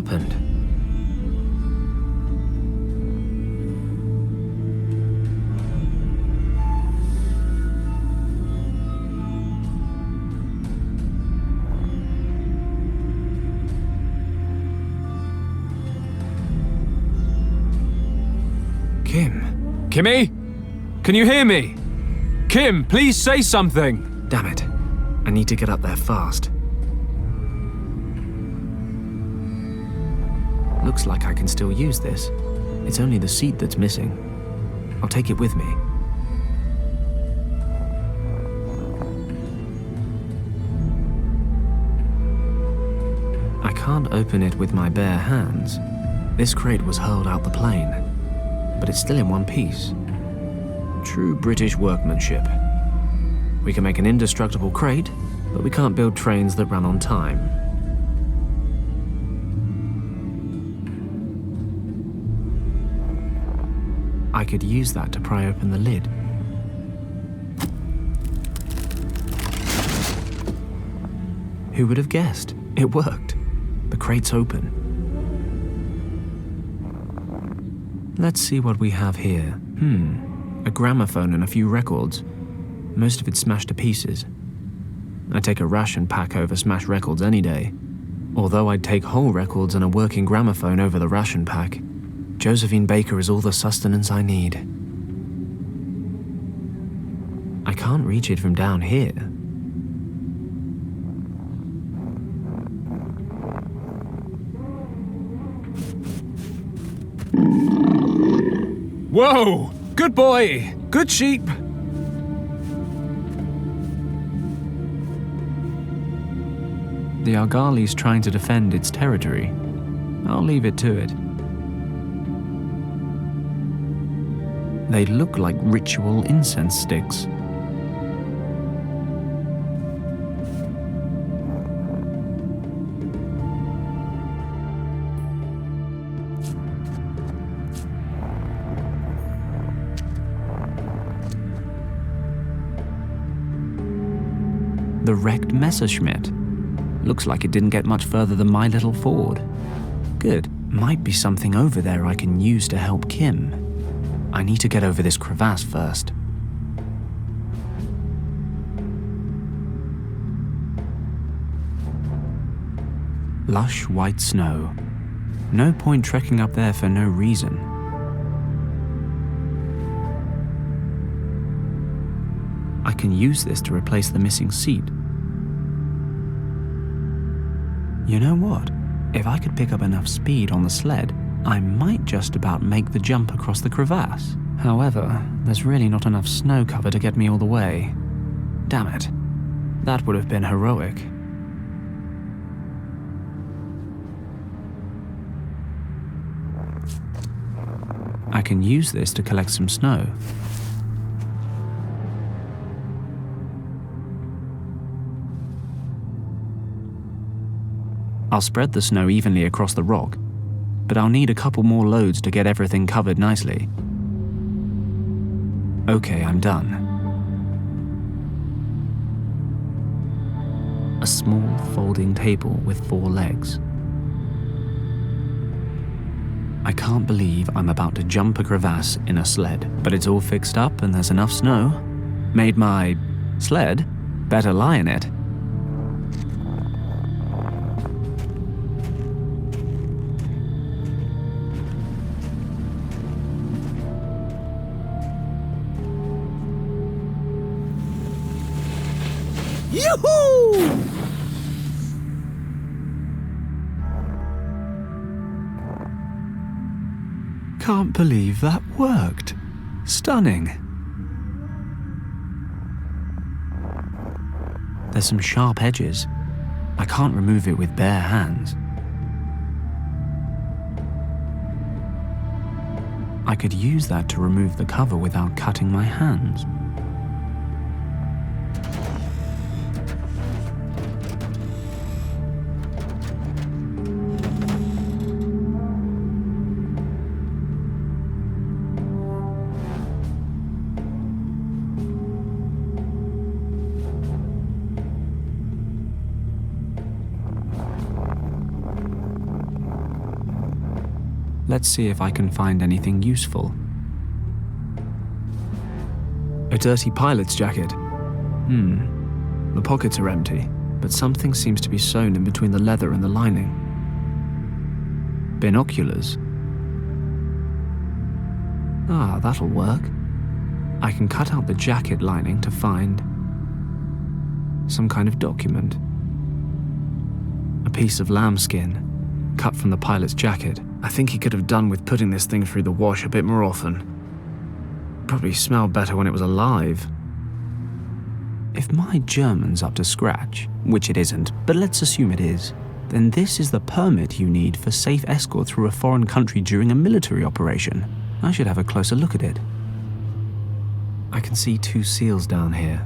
happened? Kim? Kimmy? Can you hear me? Kim, please say something! Damn it. I need to get up there fast. Looks like I can still use this. It's only the seat that's missing. I'll take it with me. I can't open it with my bare hands. This crate was hurled out the plane, but it's still in one piece. True British workmanship. We can make an indestructible crate, but we can't build trains that run on time. I could use that to pry open the lid. Who would have guessed? It worked. The crate's open. Let's see what we have here. A gramophone and a few records. Most of it smashed to pieces. I'd take a ration pack over smashed records any day. Although I'd take whole records and a working gramophone over the ration pack. Josephine Baker is all the sustenance I need. I can't reach it from down here. Whoa! Good boy! Good sheep! The Argali's trying to defend its territory. I'll leave it to it. They look like ritual incense sticks. The wrecked Messerschmitt. Looks like it didn't get much further than my little Ford. Good. Might be something over there I can use to help Kim. I need to get over this crevasse first. Lush white snow. No point trekking up there for no reason. I can use this to replace the missing seat. You know what? If I could pick up enough speed on the sled, I might just about make the jump across the crevasse. However, there's really not enough snow cover to get me all the way. Damn it. That would have been heroic. I can use this to collect some snow. I'll spread the snow evenly across the rock, but I'll need a couple more loads to get everything covered nicely. Okay, I'm done. A small folding table with 4 legs. I can't believe I'm about to jump a crevasse in a sled, but it's all fixed up and there's enough snow. Made my sled better lie in it. Yoo-hoo! Can't believe that worked. Stunning. There's some sharp edges. I can't remove it with bare hands. I could use that to remove the cover without cutting my hands. Let's see if I can find anything useful. A dirty pilot's jacket. The pockets are empty, but something seems to be sewn in between the leather and the lining. Binoculars. Ah, that'll work. I can cut out the jacket lining to find some kind of document. A piece of lambskin, cut from the pilot's jacket. I think he could have done with putting this thing through the wash a bit more often. Probably smelled better when it was alive. If my German's up to scratch, which it isn't, but let's assume it is, then this is the permit you need for safe escort through a foreign country during a military operation. I should have a closer look at it. I can see 2 seals down here.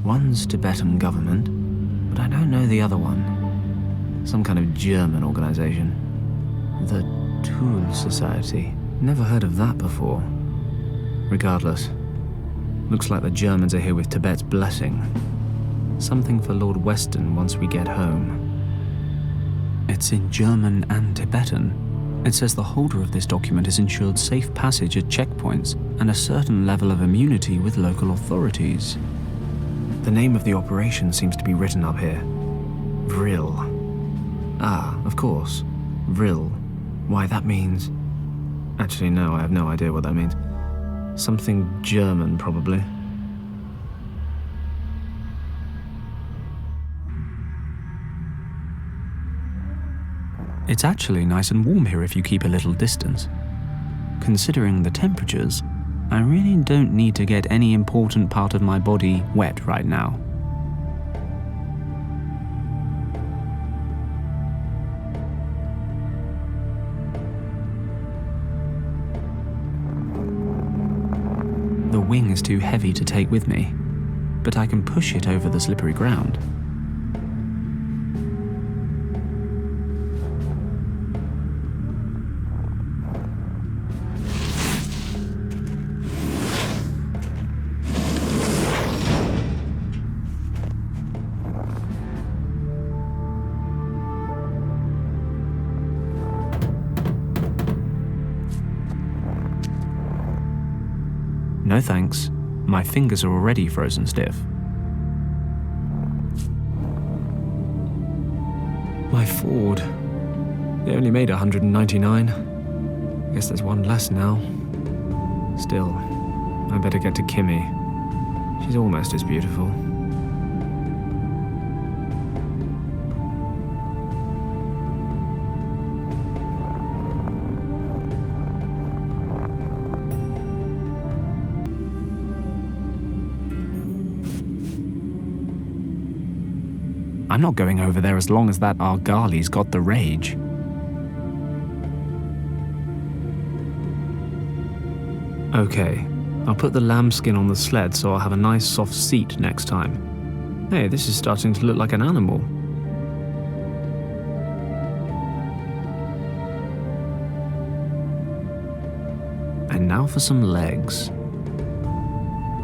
One's Tibetan government, but I don't know the other one. Some kind of German organization. The Tool Society. Never heard of that before. Regardless, looks like the Germans are here with Tibet's blessing. Something for Lord Weston once we get home. It's in German and Tibetan. It says the holder of this document is ensured safe passage at checkpoints and a certain level of immunity with local authorities. The name of the operation seems to be written up here. Vril. Ah, of course. Vril. Why, that means... Actually, no, I have no idea what that means. Something German, probably. It's actually nice and warm here if you keep a little distance. Considering the temperatures, I really don't need to get any important part of my body wet right now. The wing is too heavy to take with me, but I can push it over the slippery ground. No thanks. My fingers are already frozen stiff. My Ford. They only made 199. Guess there's one less now. Still, I better get to Kimmy. She's almost as beautiful. I'm not going over there as long as that Argali's got the rage. Okay, I'll put the lambskin on the sled so I'll have a nice soft seat next time. Hey, this is starting to look like an animal. And now for some legs.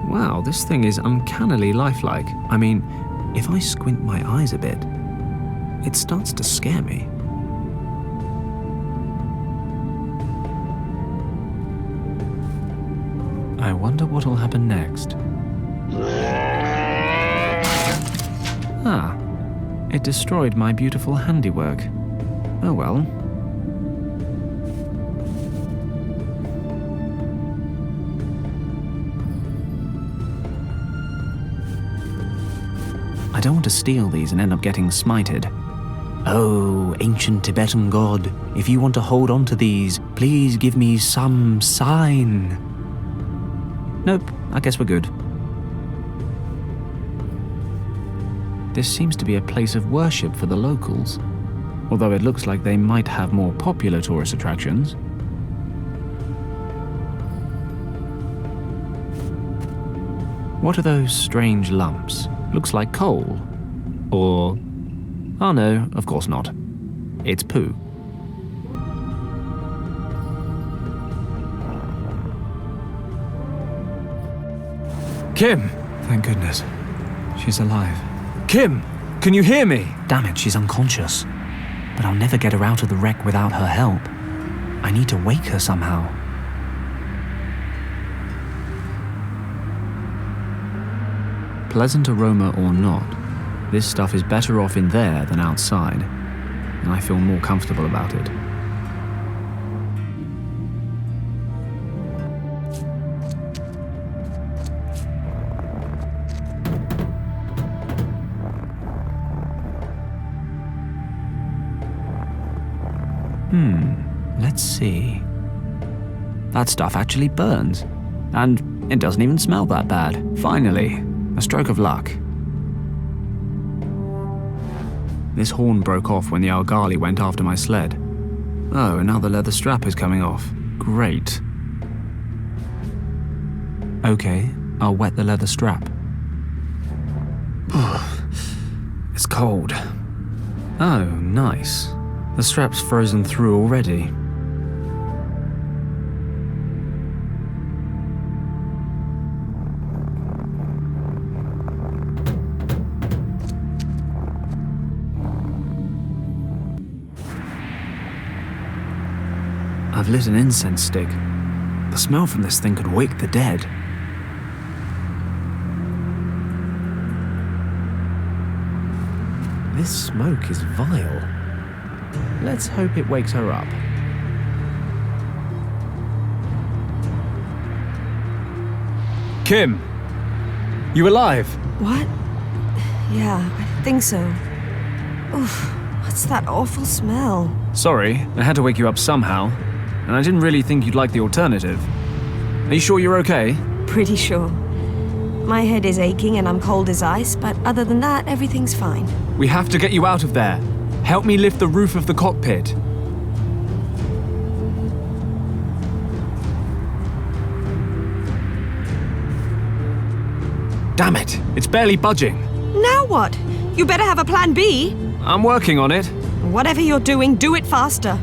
Wow, this thing is uncannily lifelike. I mean, if I squint my eyes a bit, it starts to scare me. I wonder what'll happen next. Ah, it destroyed my beautiful handiwork. Oh well. I don't want to steal these and end up getting smited. Oh, ancient Tibetan god, if you want to hold on to these, please give me some sign. Nope, I guess we're good. This seems to be a place of worship for the locals, although it looks like they might have more popular tourist attractions. What are those strange lumps? Looks like coal. Or... oh no, of course not. It's poo. Kim! Thank goodness. She's alive. Kim! Can you hear me? Damn it, she's unconscious. But I'll never get her out of the wreck without her help. I need to wake her somehow. Pleasant aroma or not, this stuff is better off in there than outside, and I feel more comfortable about it. Let's see. That stuff actually burns. And it doesn't even smell that bad. Finally, a stroke of luck. This horn broke off when the Algali went after my sled. Oh, and now the leather strap is coming off. Great. Okay, I'll wet the leather strap. It's cold. Oh, nice. The strap's frozen through already. I've lit an incense stick. The smell from this thing could wake the dead. This smoke is vile. Let's hope it wakes her up. Kim! You alive? What? Yeah, I think so. Oof, what's that awful smell? Sorry, I had to wake you up somehow, and I didn't really think you'd like the alternative. Are you sure you're okay? Pretty sure. My head is aching and I'm cold as ice, but other than that, everything's fine. We have to get you out of there. Help me lift the roof of the cockpit. Damn it, it's barely budging. Now what? You better have a plan B. I'm working on it. Whatever you're doing, do it faster.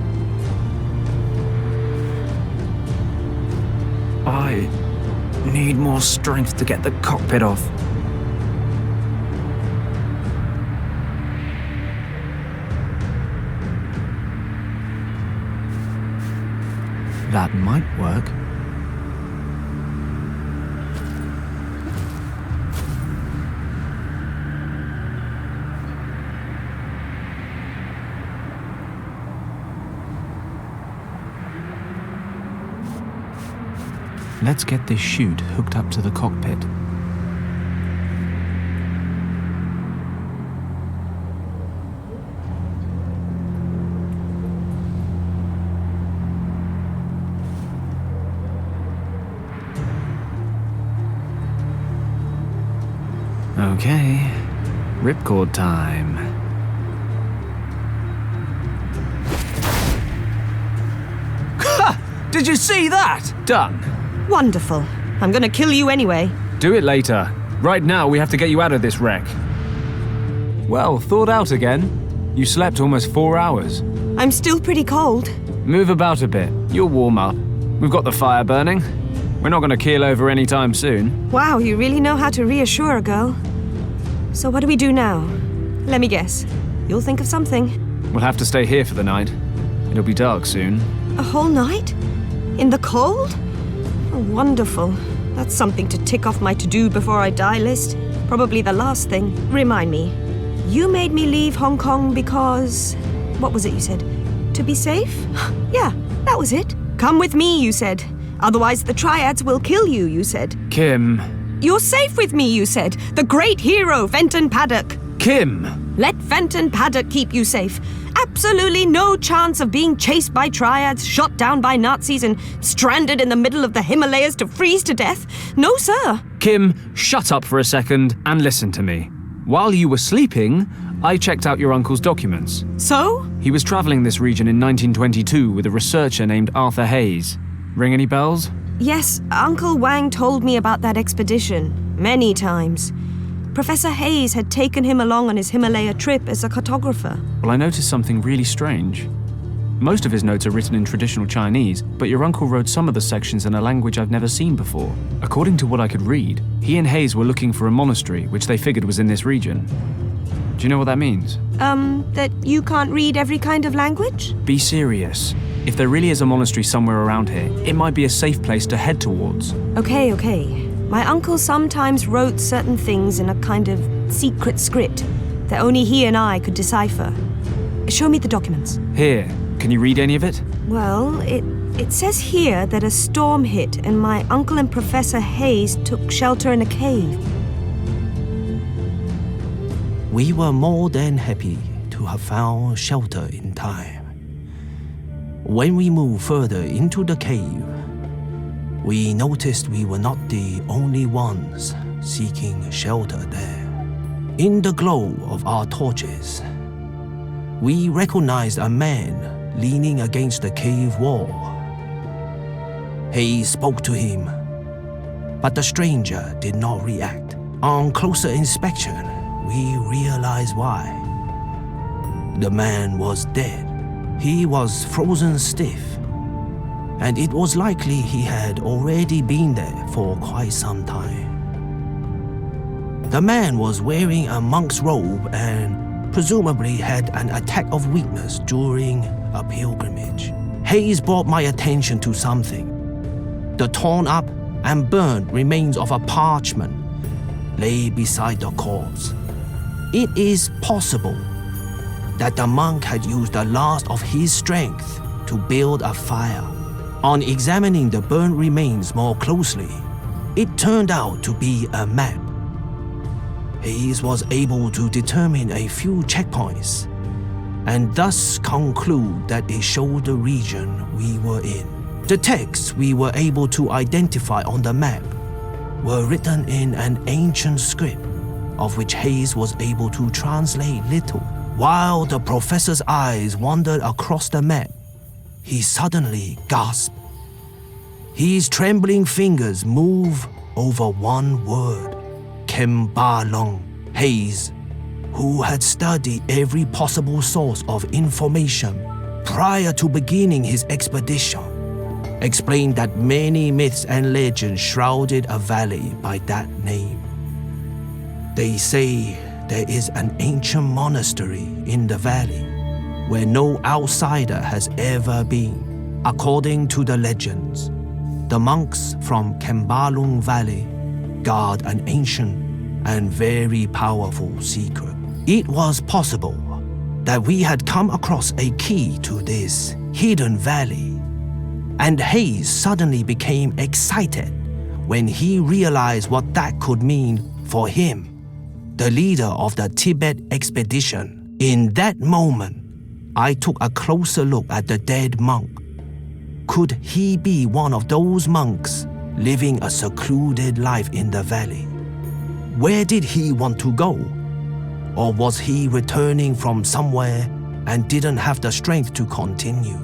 I need more strength to get the cockpit off. That might work. Let's get this chute hooked up to the cockpit. Okay, ripcord time. Ha! Did you see that? Done. Wonderful. I'm gonna kill you anyway. Do it later. Right now, we have to get you out of this wreck. Well, thawed out again. You slept almost 4 hours. I'm still pretty cold. Move about a bit. You'll warm up. We've got the fire burning. We're not going to keel over anytime soon. Wow, you really know how to reassure a girl. So what do we do now? Let me guess. You'll think of something. We'll have to stay here for the night. It'll be dark soon. A whole night? In the cold? Oh, wonderful. That's something to tick off my to-do before I die list. Probably the last thing. Remind me. You made me leave Hong Kong because... What was it you said? To be safe? Yeah, that was it. Come with me, you said. Otherwise the Triads will kill you, you said. Kim. You're safe with me, you said. The great hero, Fenton Paddock. Kim! Let Fenton Paddock keep you safe. Absolutely no chance of being chased by Triads, shot down by Nazis, and stranded in the middle of the Himalayas to freeze to death. No, sir. Kim, shut up for a second and listen to me. While you were sleeping, I checked out your uncle's documents. So? He was traveling this region in 1922 with a researcher named Arthur Hayes. Ring any bells? Yes, Uncle Wang told me about that expedition. Many times. Professor Hayes had taken him along on his Himalaya trip as a cartographer. Well, I noticed something really strange. Most of his notes are written in traditional Chinese, but your uncle wrote some of the sections in a language I've never seen before. According to what I could read, he and Hayes were looking for a monastery, which they figured was in this region. Do you know what that means? That you can't read every kind of language? Be serious. If there really is a monastery somewhere around here, it might be a safe place to head towards. Okay. My uncle sometimes wrote certain things in a kind of secret script that only he and I could decipher. Show me the documents. Here, can you read any of it? Well, it says here that a storm hit and my uncle and Professor Hayes took shelter in a cave. We were more than happy to have found shelter in time. When we moved further into the cave, we noticed we were not the only ones seeking shelter there. In the glow of our torches, we recognized a man leaning against the cave wall. Hayes spoke to him, but the stranger did not react. On closer inspection, we realized why. The man was dead. He was frozen stiff, and it was likely he had already been there for quite some time. The man was wearing a monk's robe and presumably had an attack of weakness during a pilgrimage. Hayes brought my attention to something. The torn up and burned remains of a parchment lay beside the corpse. It is possible that the monk had used the last of his strength to build a fire. On examining the burnt remains more closely, it turned out to be a map. Hayes was able to determine a few checkpoints and thus conclude that it showed the region we were in. The texts we were able to identify on the map were written in an ancient script, of which Hayes was able to translate little. While the professor's eyes wandered across the map, he suddenly gasped. His trembling fingers moved over one word, Kembalong. Hayes, who had studied every possible source of information prior to beginning his expedition, explained that many myths and legends shrouded a valley by that name. They say there is an ancient monastery in the valley where no outsider has ever been. According to the legends, the monks from Kembalong Valley guard an ancient and very powerful secret. It was possible that we had come across a key to this hidden valley, and Hayes suddenly became excited when he realized what that could mean for him, the leader of the Tibet expedition. In that moment, I took a closer look at the dead monk. Could he be one of those monks living a secluded life in the valley? Where did he want to go? Or was he returning from somewhere and didn't have the strength to continue?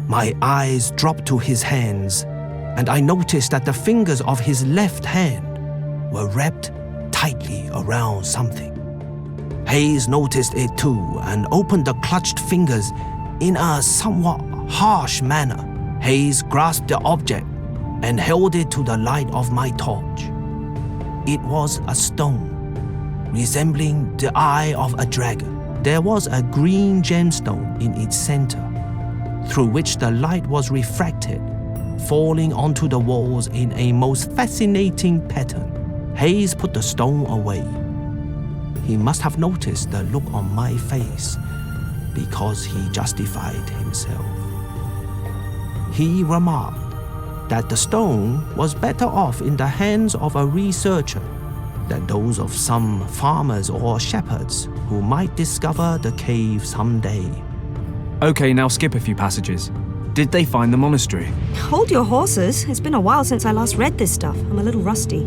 My eyes dropped to his hands, and I noticed that the fingers of his left hand were wrapped tightly around something. Hayes noticed it too and opened the clutched fingers in a somewhat harsh manner. Hayes grasped the object and held it to the light of my torch. It was a stone, resembling the eye of a dragon. There was a green gemstone in its center, through which the light was refracted, falling onto the walls in a most fascinating pattern. Hayes put the stone away. He must have noticed the look on my face, because he justified himself. He remarked that the stone was better off in the hands of a researcher than those of some farmers or shepherds who might discover the cave someday. Okay, now skip a few passages. Did they find the monastery? Hold your horses. It's been a while since I last read this stuff. I'm a little rusty.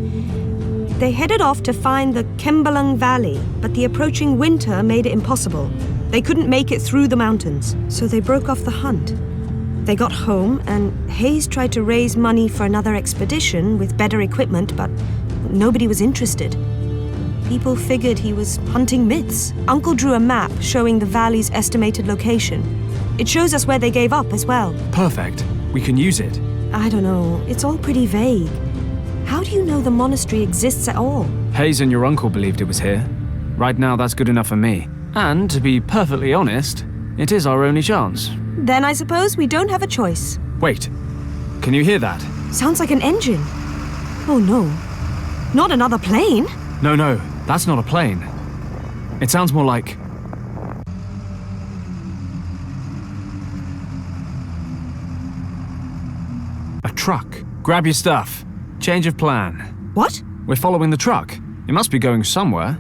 They headed off to find the Kembalong Valley, but the approaching winter made it impossible. They couldn't make it through the mountains, so they broke off the hunt. They got home, and Hayes tried to raise money for another expedition with better equipment, but nobody was interested. People figured he was hunting myths. Uncle drew a map showing the valley's estimated location. It shows us where they gave up as well. Perfect. We can use it. I don't know. It's all pretty vague. How do you know the monastery exists at all? Hayes and your uncle believed it was here. Right now, that's good enough for me. And to be perfectly honest, it is our only chance. Then I suppose we don't have a choice. Wait, can you hear that? Sounds like an engine. Oh no. Not another plane? No, that's not a plane. It sounds more like... a truck. Grab your stuff. Change of plan. What? We're following the truck. It must be going somewhere.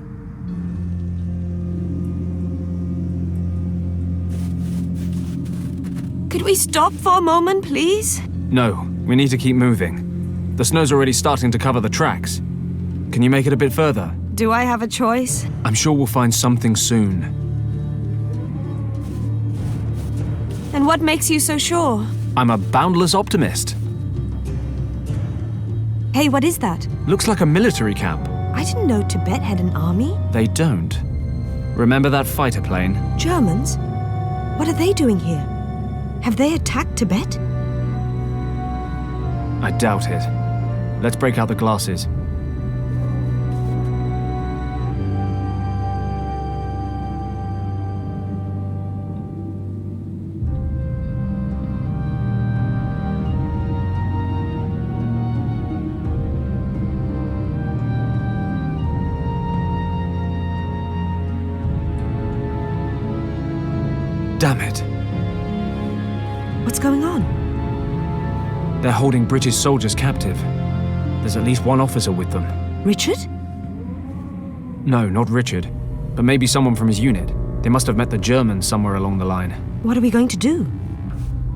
Could we stop for a moment, please? No, we need to keep moving. The snow's already starting to cover the tracks. Can you make it a bit further? Do I have a choice? I'm sure we'll find something soon. And what makes you so sure? I'm a boundless optimist. Hey, what is that? Looks like a military camp. I didn't know Tibet had an army. They don't. Remember that fighter plane? Germans? What are they doing here? Have they attacked Tibet? I doubt it. Let's break out the glasses. Damn it. What's going on? They're holding British soldiers captive. There's at least one officer with them. Richard? No, not Richard. But maybe someone from his unit. They must have met the Germans somewhere along the line. What are we going to do?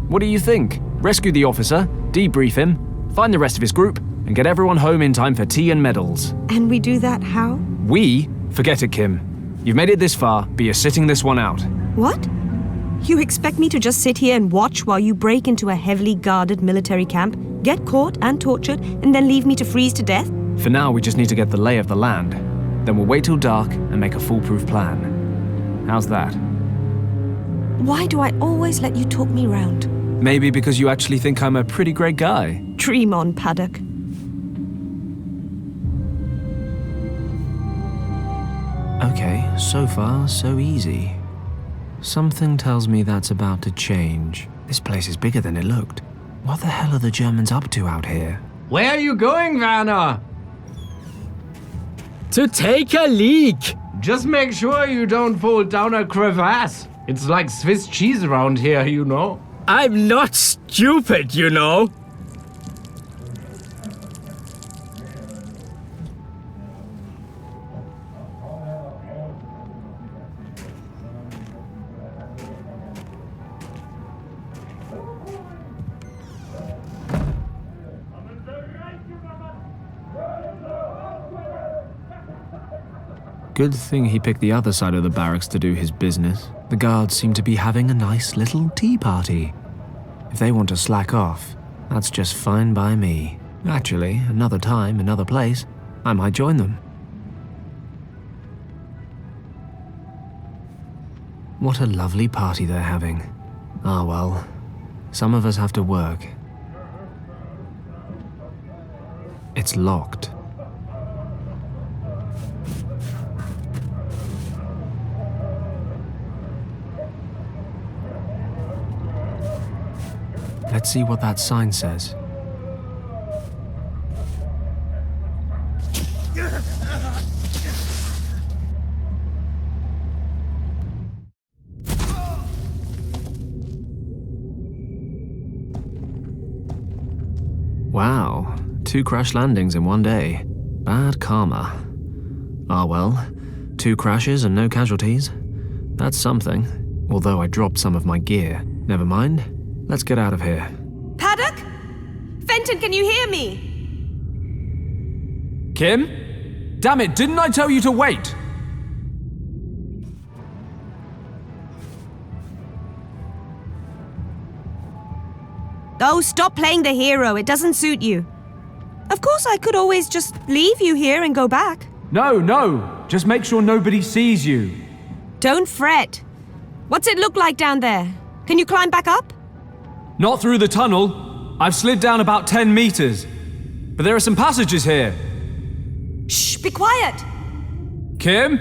What do you think? Rescue the officer, debrief him, find the rest of his group, and get everyone home in time for tea and medals. And we do that how? We? Forget it, Kim. You've made it this far, but you're sitting this one out. What? You expect me to just sit here and watch while you break into a heavily guarded military camp, get caught and tortured, and then leave me to freeze to death? For now, we just need to get the lay of the land. Then we'll wait till dark and make a foolproof plan. How's that? Why do I always let you talk me round? Maybe because you actually think I'm a pretty great guy. Dream on, Paddock. Okay, so far, so easy. Something tells me that's about to change. This place is bigger than it looked. What the hell are the Germans up to out here? Where are you going, Werner? To take a leak! Just make sure you don't fall down a crevasse. It's like Swiss cheese around here, you know. I'm not stupid, you know. Good thing he picked the other side of the barracks to do his business. The guards seem to be having a nice little tea party. If they want to slack off, that's just fine by me. Actually, another time, another place, I might join them. What a lovely party they're having. Ah well, some of us have to work. It's locked. Let's see what that sign says. Wow, 2 crash landings in one day. Bad karma. Ah well, 2 crashes and no casualties. That's something. Although I dropped some of my gear. Never mind. Let's get out of here. Paddock? Fenton, can you hear me? Kim? Damn it, didn't I tell you to wait? Oh, stop playing the hero. It doesn't suit you. Of course, I could always just leave you here and go back. No. Just make sure nobody sees you. Don't fret. What's it look like down there? Can you climb back up? Not through the tunnel. I've slid down about 10 meters. But there are some passages here. Shh, be quiet. Kim?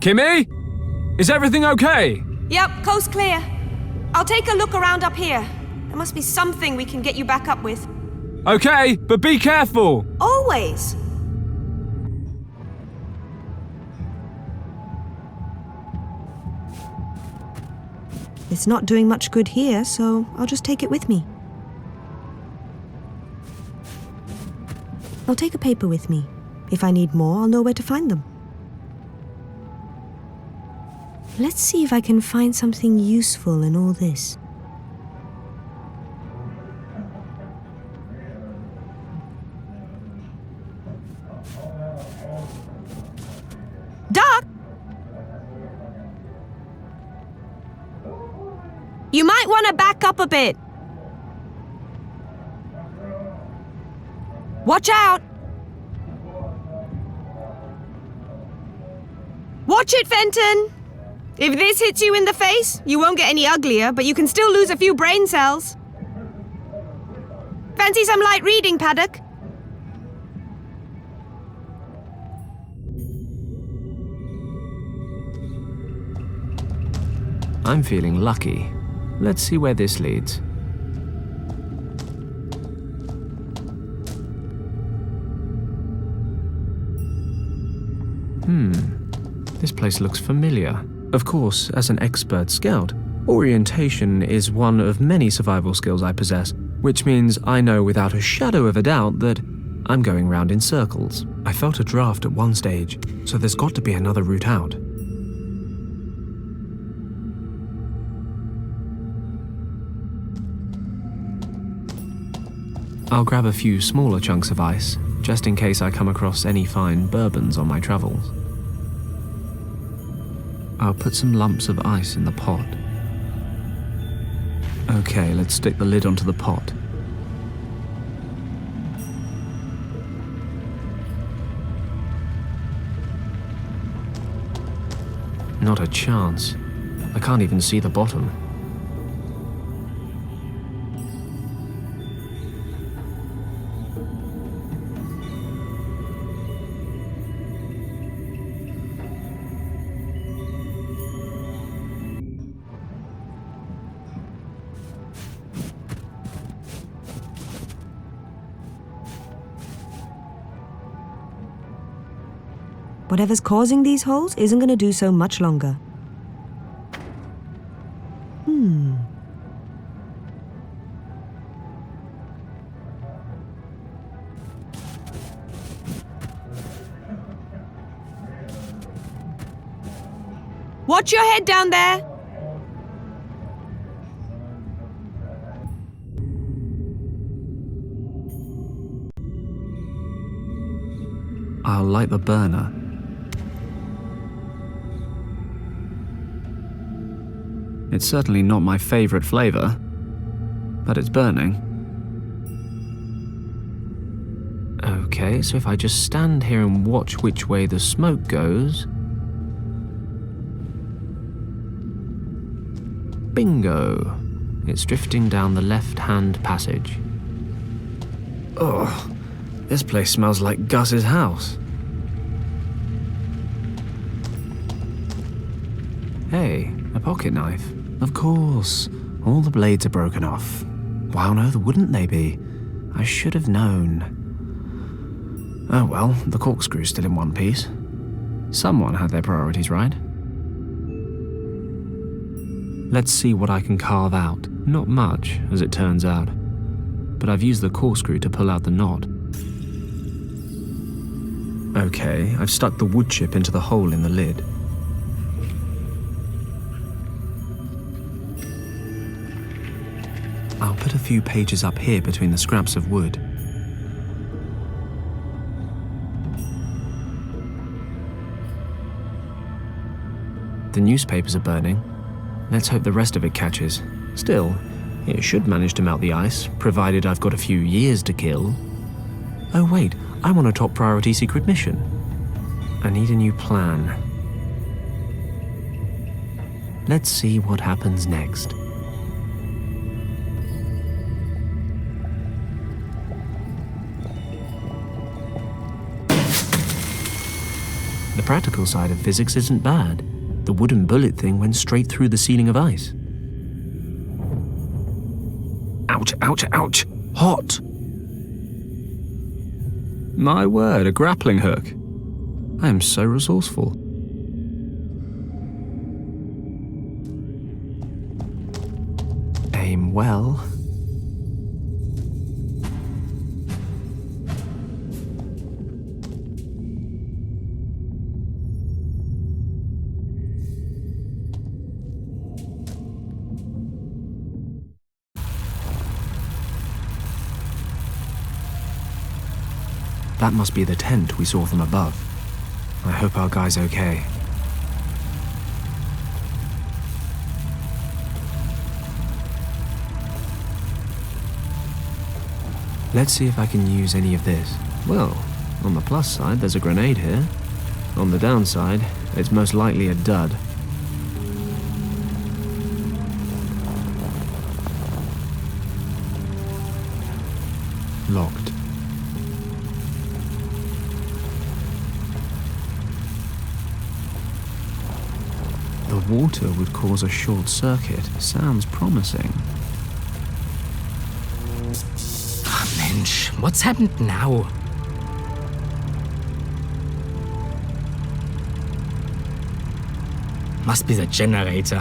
Kimmy? Is everything okay? Yep, coast clear. I'll take a look around up here. There must be something we can get you back up with. Okay, but be careful. Always. It's not doing much good here, so I'll just take it with me. I'll take a paper with me. If I need more, I'll know where to find them. Let's see if I can find something useful in all this. Doc! You might want to back up a bit. Watch out! Watch it, Fenton! If this hits you in the face, you won't get any uglier, but you can still lose a few brain cells. Fancy some light reading, Paddock? I'm feeling lucky. Let's see where this leads. This place looks familiar. Of course, as an expert scout, orientation is one of many survival skills I possess, which means I know without a shadow of a doubt that I'm going round in circles. I felt a draft at one stage, so there's got to be another route out. I'll grab a few smaller chunks of ice, just in case I come across any fine bourbons on my travels. I'll put some lumps of ice in the pot. Okay, let's stick the lid onto the pot. Not a chance. I can't even see the bottom. Whatever's causing these holes isn't going to do so much longer. Watch your head down there! I'll light the burner. It's certainly not my favorite flavor, but it's burning. Okay, so if I just stand here and watch which way the smoke goes... Bingo! It's drifting down the left-hand passage. Ugh, this place smells like Gus's house. Hey, a pocket knife. Of course, all the blades are broken off. Why on earth wouldn't they be? I should have known. Oh well, the corkscrew's still in one piece. Someone had their priorities right. Let's see what I can carve out. Not much, as it turns out. But I've used the corkscrew to pull out the knot. Okay, I've stuck the wood chip into the hole in the lid. I'll put a few pages up here between the scraps of wood. The newspapers are burning. Let's hope the rest of it catches. Still, it should manage to melt the ice, provided I've got a few years to kill. Oh wait, I'm on a top priority secret mission. I need a new plan. Let's see what happens next. The practical side of physics isn't bad. The wooden bullet thing went straight through the ceiling of ice. Ouch, ouch, ouch! Hot! My word, a grappling hook. I am so resourceful. Aim well. That must be the tent we saw from above. I hope our guy's okay. Let's see if I can use any of this. Well, on the plus side, there's a grenade here. On the downside, it's most likely a dud. Locked. The water would cause a short circuit. Sounds promising. Mensch, what's happened now? Must be the generator.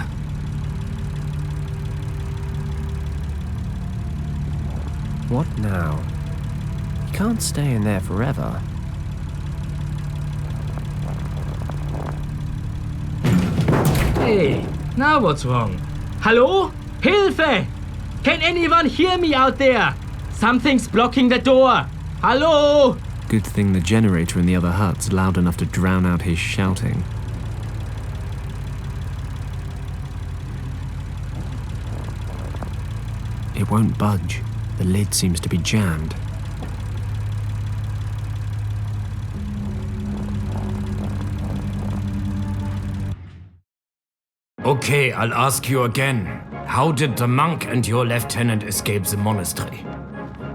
What now? You can't stay in there forever. Hey, now what's wrong? Hello? Hilfe! Can anyone hear me out there? Something's blocking the door. Hello? Good thing the generator in the other hut's loud enough to drown out his shouting. It won't budge. The lid seems to be jammed. Okay, I'll ask you again. How did the monk and your lieutenant escape the monastery?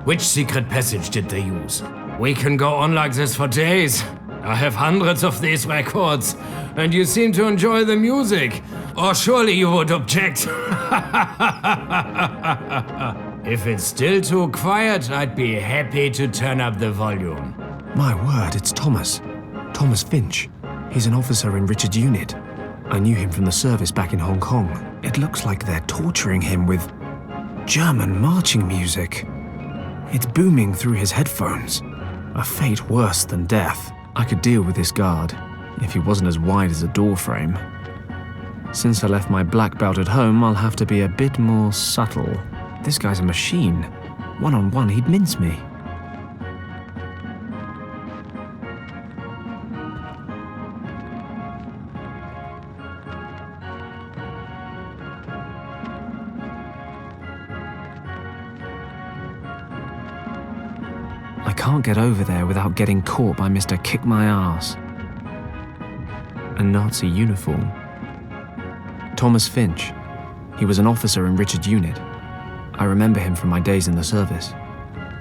Which secret passage did they use? We can go on like this for days. I have hundreds of these records, and you seem to enjoy the music. Or surely you would object. If it's still too quiet, I'd be happy to turn up the volume. My word, it's Thomas. Thomas Finch. He's an officer in Richard's unit. I knew him from the service back in Hong Kong. It looks like they're torturing him with German marching music. It's booming through his headphones. A fate worse than death. I could deal with this guard, if he wasn't as wide as a door frame. Since I left my black belt at home, I'll have to be a bit more subtle. This guy's a machine. One-on-one, he'd mince me. I can't get over there without getting caught by Mr. Kick My Ass. A Nazi uniform. Thomas Finch. He was an officer in Richard's unit. I remember him from my days in the service.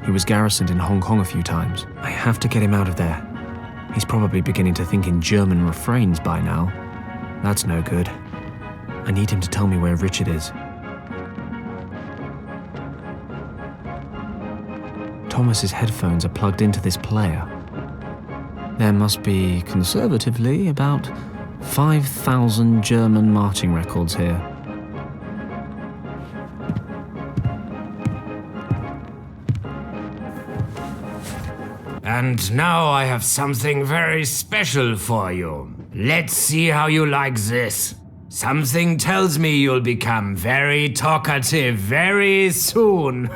He was garrisoned in Hong Kong a few times. I have to get him out of there. He's probably beginning to think in German refrains by now. That's no good. I need him to tell me where Richard is. Thomas's headphones are plugged into this player. There must be, conservatively, about 5,000 German marching records here. And now I have something very special for you. Let's see how you like this. Something tells me you'll become very talkative very soon.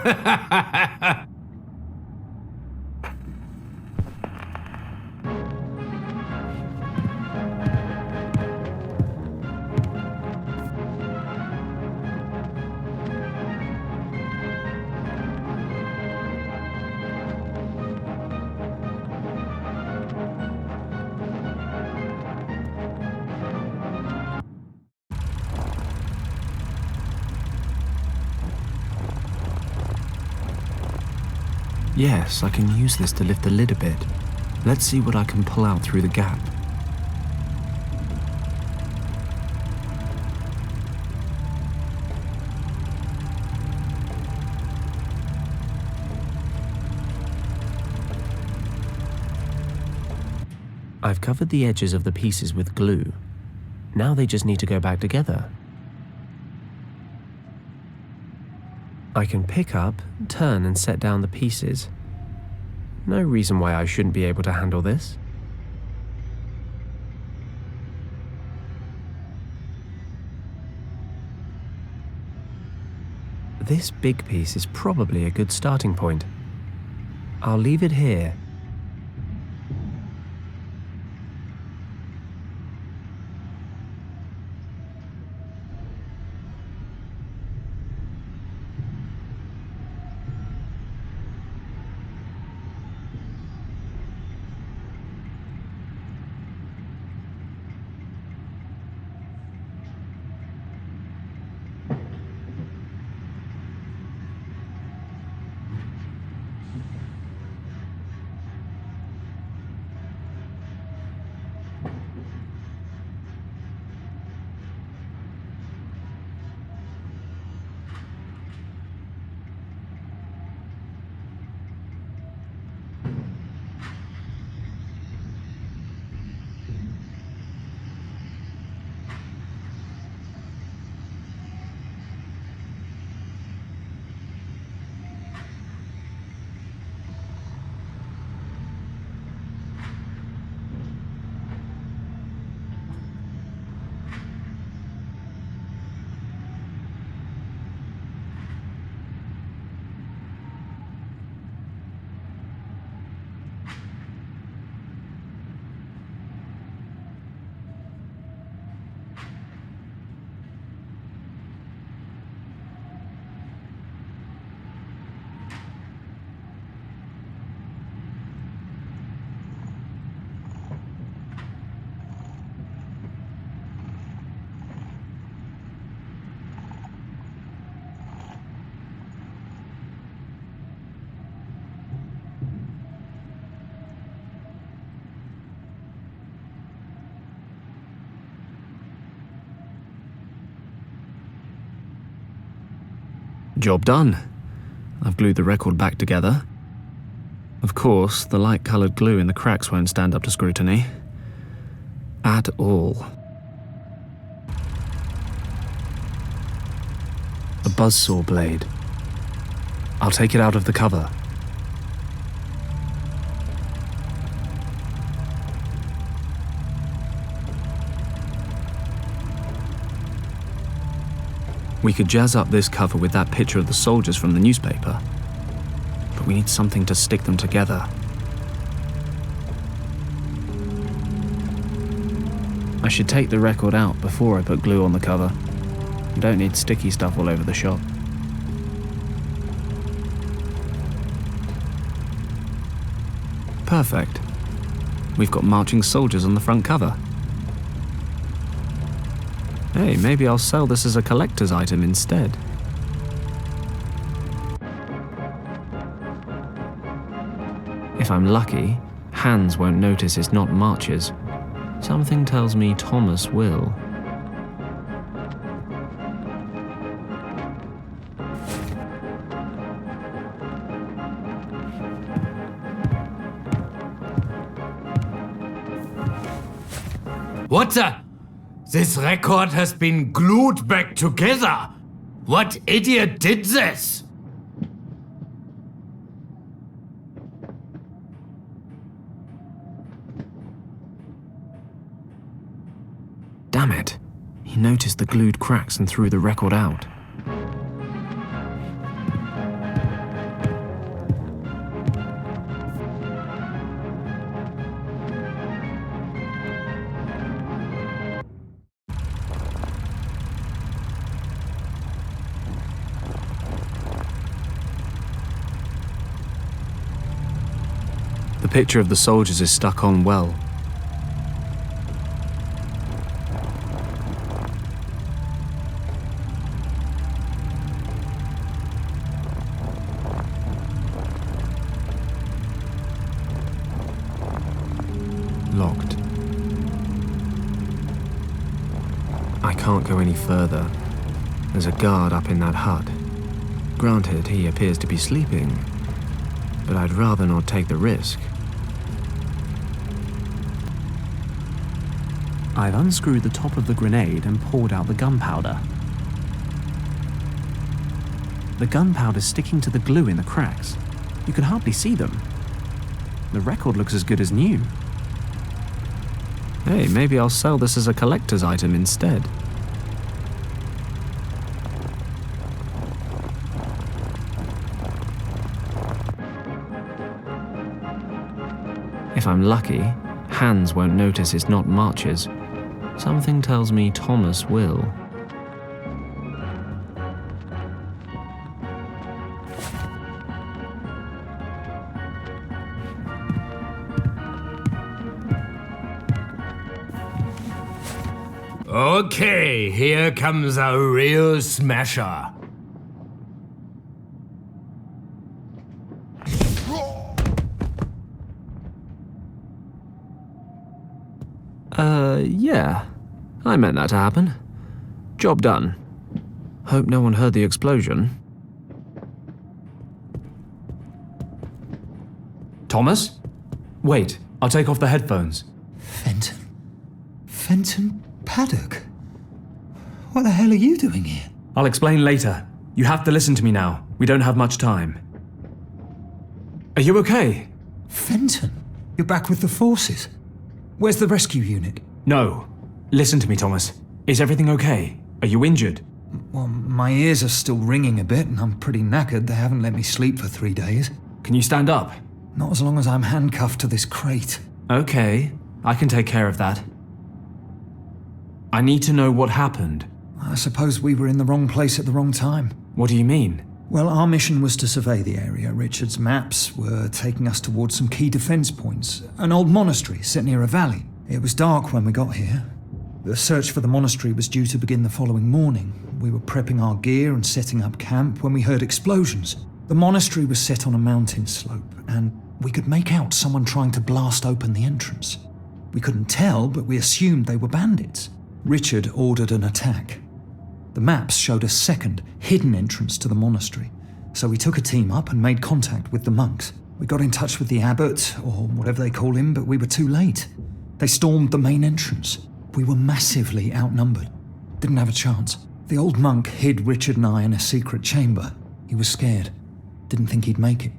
Yes, I can use this to lift the lid a bit. Let's see what I can pull out through the gap. I've covered the edges of the pieces with glue. Now they just need to go back together. I can pick up, turn and set down the pieces. No reason why I shouldn't be able to handle this. This big piece is probably a good starting point. I'll leave it here. Job done. I've glued the record back together. Of course, the light-coloured glue in the cracks won't stand up to scrutiny. At all. A buzzsaw blade. I'll take it out of the cover. We could jazz up this cover with that picture of the soldiers from the newspaper, but we need something to stick them together. I should take the record out before I put glue on the cover. You don't need sticky stuff all over the shop. Perfect. We've got marching soldiers on the front cover. Hey, maybe I'll sell this as a collector's item instead. If I'm lucky, Hans won't notice it's not marchers. Something tells me Thomas will. What the? This record has been glued back together. What idiot did this? Damn it. He noticed the glued cracks and threw the record out. The picture of the soldiers is stuck on well. Locked. I can't go any further. There's a guard up in that hut. Granted, he appears to be sleeping, but I'd rather not take the risk. I've unscrewed the top of the grenade and poured out the gunpowder. The gunpowder's sticking to the glue in the cracks. You can hardly see them. The record looks as good as new. Hey, maybe I'll sell this as a collector's item instead. If I'm lucky, Hans won't notice it's not March's. Something tells me Thomas will. Okay, here comes a real smasher. Yeah. I meant that to happen. Job done. Hope no one heard the explosion. Thomas? Wait, I'll take off the headphones. Fenton? Fenton Paddock? What the hell are you doing here? I'll explain later. You have to listen to me now. We don't have much time. Are you okay? Fenton? You're back with the forces? Where's the rescue unit? No. Listen to me, Thomas. Is everything okay? Are you injured? Well, my ears are still ringing a bit and I'm pretty knackered. They haven't let me sleep for 3 days. Can you stand up? Not as long as I'm handcuffed to this crate. Okay, I can take care of that. I need to know what happened. I suppose we were in the wrong place at the wrong time. What do you mean? Well, our mission was to survey the area. Richard's maps were taking us towards some key defense points. An old monastery set near a valley. It was dark when we got here. The search for the monastery was due to begin the following morning. We were prepping our gear and setting up camp when we heard explosions. The monastery was set on a mountain slope, and we could make out someone trying to blast open the entrance. We couldn't tell, but we assumed they were bandits. Richard ordered an attack. The maps showed a second, hidden entrance to the monastery, so we took a team up and made contact with the monks. We got in touch with the abbot, or whatever they call him, but we were too late. They stormed the main entrance. We were massively outnumbered. Didn't have a chance. The old monk hid Richard and I in a secret chamber. He was scared. Didn't think he'd make it.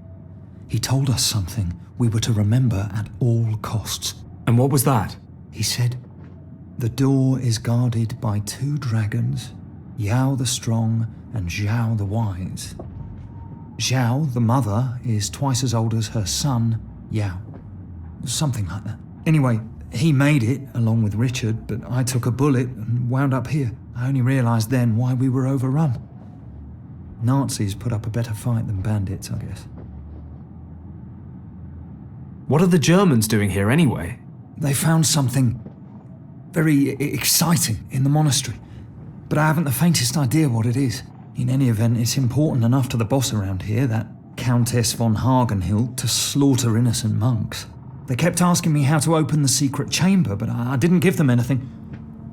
He told us something we were to remember at all costs. And what was that? He said, "The door is guarded by 2 dragons, Yao the Strong and Zhao the Wise. Zhao, the mother, is twice as old as her son, Yao." Something like that. Anyway, he made it, along with Richard, but I took a bullet and wound up here. I only realised then why we were overrun. Nazis put up a better fight than bandits, I guess. What are the Germans doing here anyway? They found something very exciting in the monastery, but I haven't the faintest idea what it is. In any event, it's important enough to the boss around here, that Countess von Hagenhild, to slaughter innocent monks. They kept asking me how to open the secret chamber, but I didn't give them anything.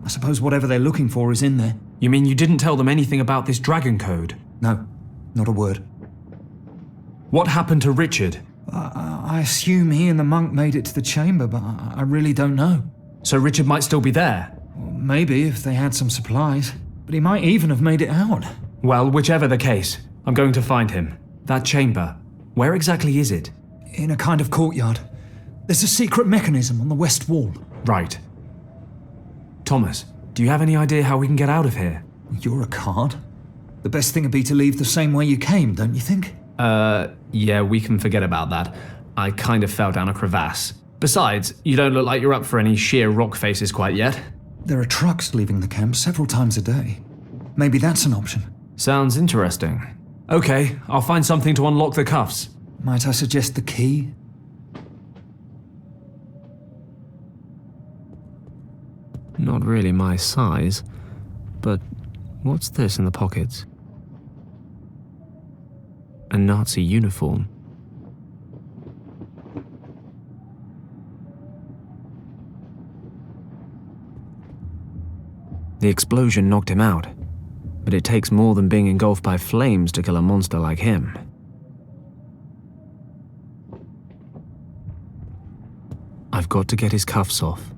I suppose whatever they're looking for is in there. You mean you didn't tell them anything about this dragon code? No, not a word. What happened to Richard? I assume he and the monk made it to the chamber, but I really don't know. So Richard might still be there? Maybe if they had some supplies, but he might even have made it out. Well, whichever the case, I'm going to find him. That chamber, where exactly is it? In a kind of courtyard. There's a secret mechanism on the west wall. Right. Thomas, do you have any idea how we can get out of here? You're a card. The best thing would be to leave the same way you came, don't you think? Yeah, we can forget about that. I kind of fell down a crevasse. Besides, you don't look like you're up for any sheer rock faces quite yet. There are trucks leaving the camp several times a day. Maybe that's an option. Sounds interesting. Okay, I'll find something to unlock the cuffs. Might I suggest the key? Not really my size, but what's this in the pockets? A Nazi uniform. The explosion knocked him out, but it takes more than being engulfed by flames to kill a monster like him. I've got to get his cuffs off.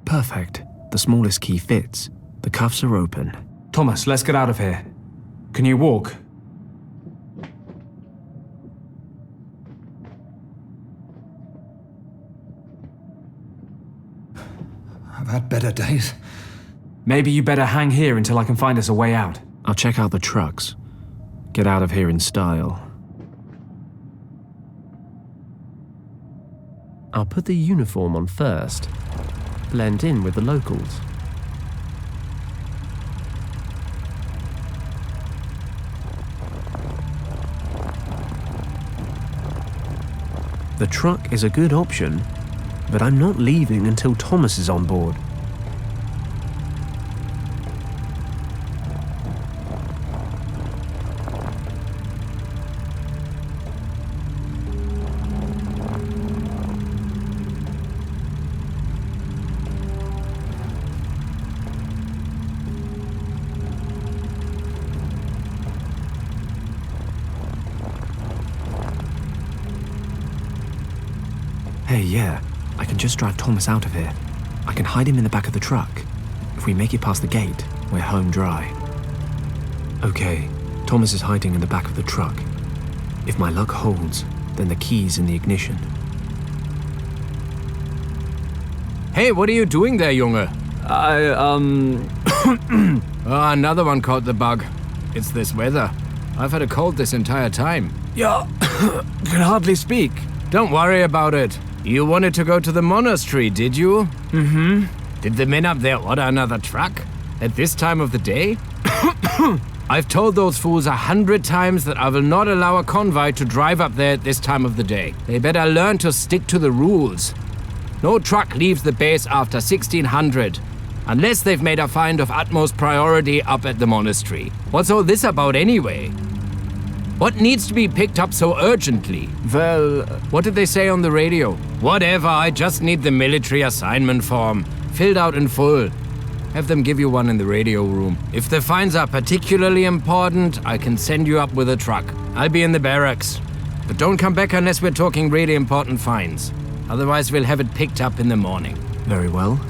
Perfect. The smallest key fits. The cuffs are open. Thomas, let's get out of here. Can you walk? I've had better days. Maybe you better hang here until I can find us a way out. I'll check out the trucks. Get out of here in style. I'll put the uniform on first. Blend in with the locals. The truck is a good option, but I'm not leaving until Thomas is on board. Hey, yeah, I can just drive Thomas out of here. I can hide him in the back of the truck. If we make it past the gate, we're home dry. Okay, Thomas is hiding in the back of the truck. If my luck holds, then the key's in the ignition. Hey, what are you doing there, Junge? Oh, another one caught the bug. It's this weather. I've had a cold this entire time. Yeah, can hardly speak. Don't worry about it. You wanted to go to the monastery, did you? Mm-hmm. Did the men up there order another truck? At this time of the day? I've told those fools 100 times that I will not allow a convoy to drive up there at this time of the day. They better learn to stick to the rules. No truck leaves the base after 1600, unless they've made a find of utmost priority up at the monastery. What's all this about anyway? What needs to be picked up so urgently? Well, What did they say on the radio? Whatever, I just need the military assignment form, filled out in full. Have them give you one in the radio room. If the finds are particularly important, I can send you up with a truck. I'll be in the barracks. But don't come back unless we're talking really important finds. Otherwise, we'll have it picked up in the morning. Very well.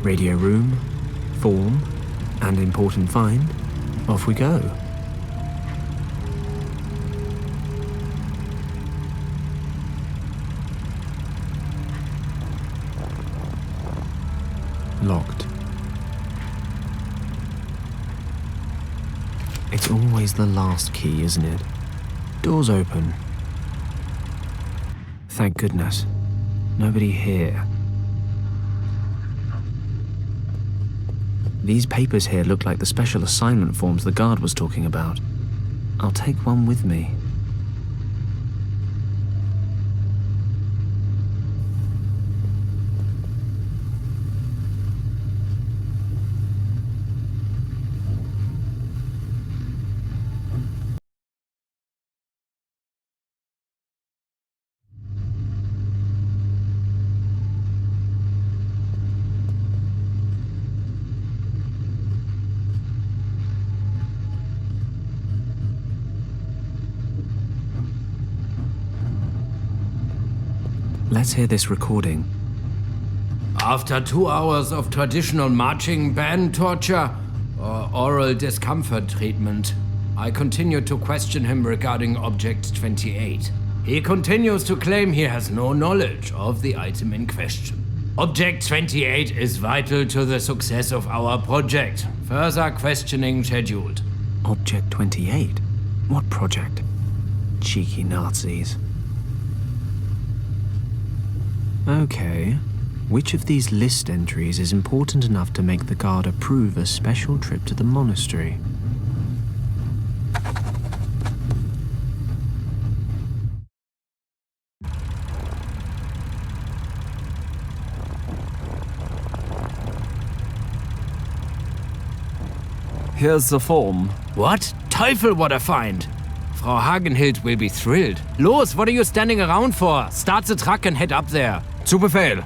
Radio room, form, and important find. Off we go. Locked. It's always the last key, isn't it? Doors open. Thank goodness. Nobody here. These papers here look like the special assignment forms the guard was talking about. I'll take one with me. Let's hear this recording. After 2 hours of traditional marching band torture or oral discomfort treatment, I continued to question him regarding Object 28. He continues to claim he has no knowledge of the item in question. Object 28 is vital to the success of our project. Further questioning scheduled. Object 28? What project? Cheeky Nazis. Okay. Which of these list entries is important enough to make the guard approve a special trip to the monastery? here's the form. What? Teufel, what a find! Frau Hagenhild will be thrilled. Los, what are you standing around for? Start the truck and head up there. Zu Befehl.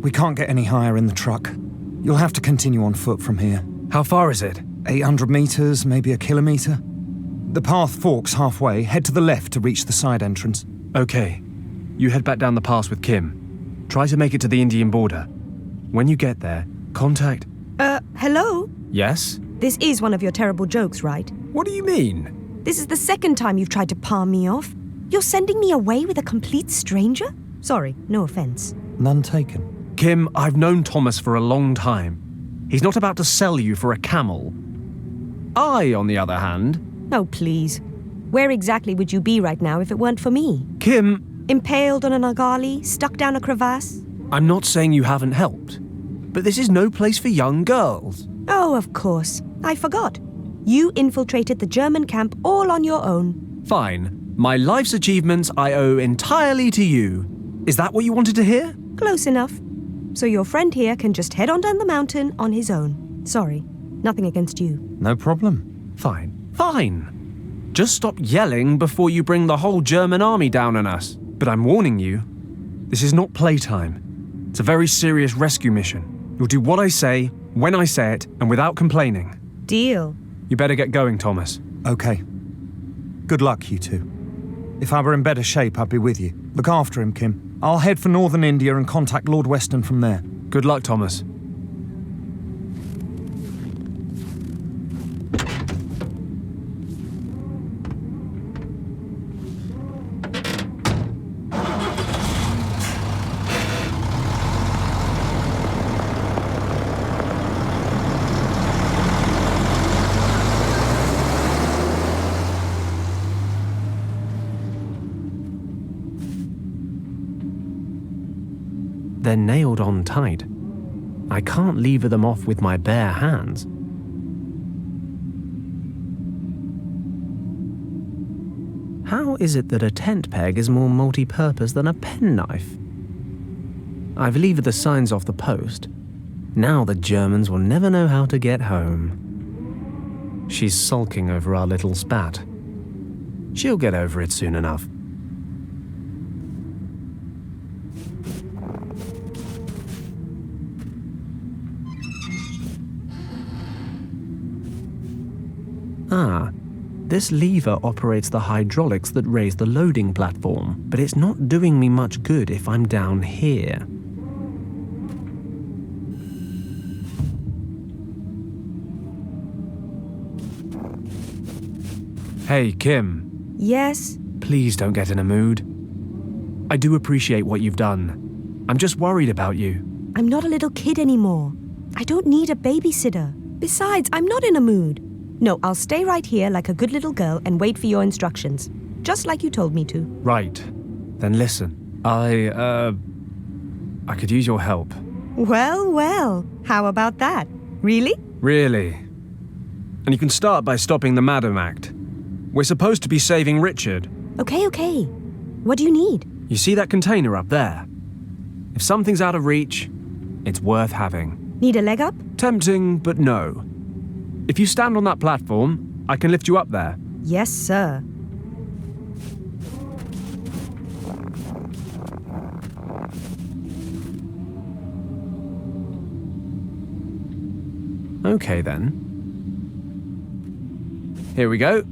We can't get any higher in the truck. You'll have to continue on foot from here. How far is it? 800 meters, maybe a kilometer. The path forks halfway. Head to the left to reach the side entrance. Okay. You head back down the pass with Kim. Try to make it to the Indian border. When you get there, contact... Hello? Yes? This is one of your terrible jokes, right? What do you mean? This is the second time you've tried to palm me off. You're sending me away with a complete stranger? Sorry, no offense. None taken. Kim, I've known Thomas for a long time. He's not about to sell you for a camel. I, on the other hand... Oh, please. Where exactly would you be right now if it weren't for me? Kim... Impaled on an argali, stuck down a crevasse? I'm not saying you haven't helped, but this is no place for young girls. Oh, of course. I forgot. You infiltrated the German camp all on your own. Fine. My life's achievements I owe entirely to you. Is that what you wanted to hear? Close enough. So your friend here can just head on down the mountain on his own. Sorry. Nothing against you. No problem. Fine. Fine. Just stop yelling before you bring the whole German army down on us. But I'm warning you, this is not playtime. It's a very serious rescue mission. You'll do what I say, when I say it, and without complaining. Deal. You better get going, Thomas. Okay. Good luck, you two. If I were in better shape, I'd be with you. Look after him, Kim. I'll head for northern India and contact Lord Weston from there. Good luck, Thomas. They're nailed on tight. I can't lever them off with my bare hands. How is it that a tent peg is more multi-purpose than a penknife? I've levered the signs off the post. Now the Germans will never know how to get home. She's sulking over our little spat. She'll get over it soon enough. Ah, this lever operates the hydraulics that raise the loading platform, but it's not doing me much good if I'm down here. Hey, Kim. Yes? Please don't get in a mood. I do appreciate what you've done. I'm just worried about you. I'm not a little kid anymore. I don't need a babysitter. Besides, I'm not in a mood. No, I'll stay right here like a good little girl and wait for your instructions. Just like you told me to. Right. Then listen. I could use your help. Well, well. How about that? Really? Really. And you can start by stopping the Madam Act. We're supposed to be saving Richard. Okay. What do you need? You see that container up there? If something's out of reach, it's worth having. Need a leg up? Tempting, but no. If you stand on that platform, I can lift you up there. Yes, sir. Okay, then. Here we go.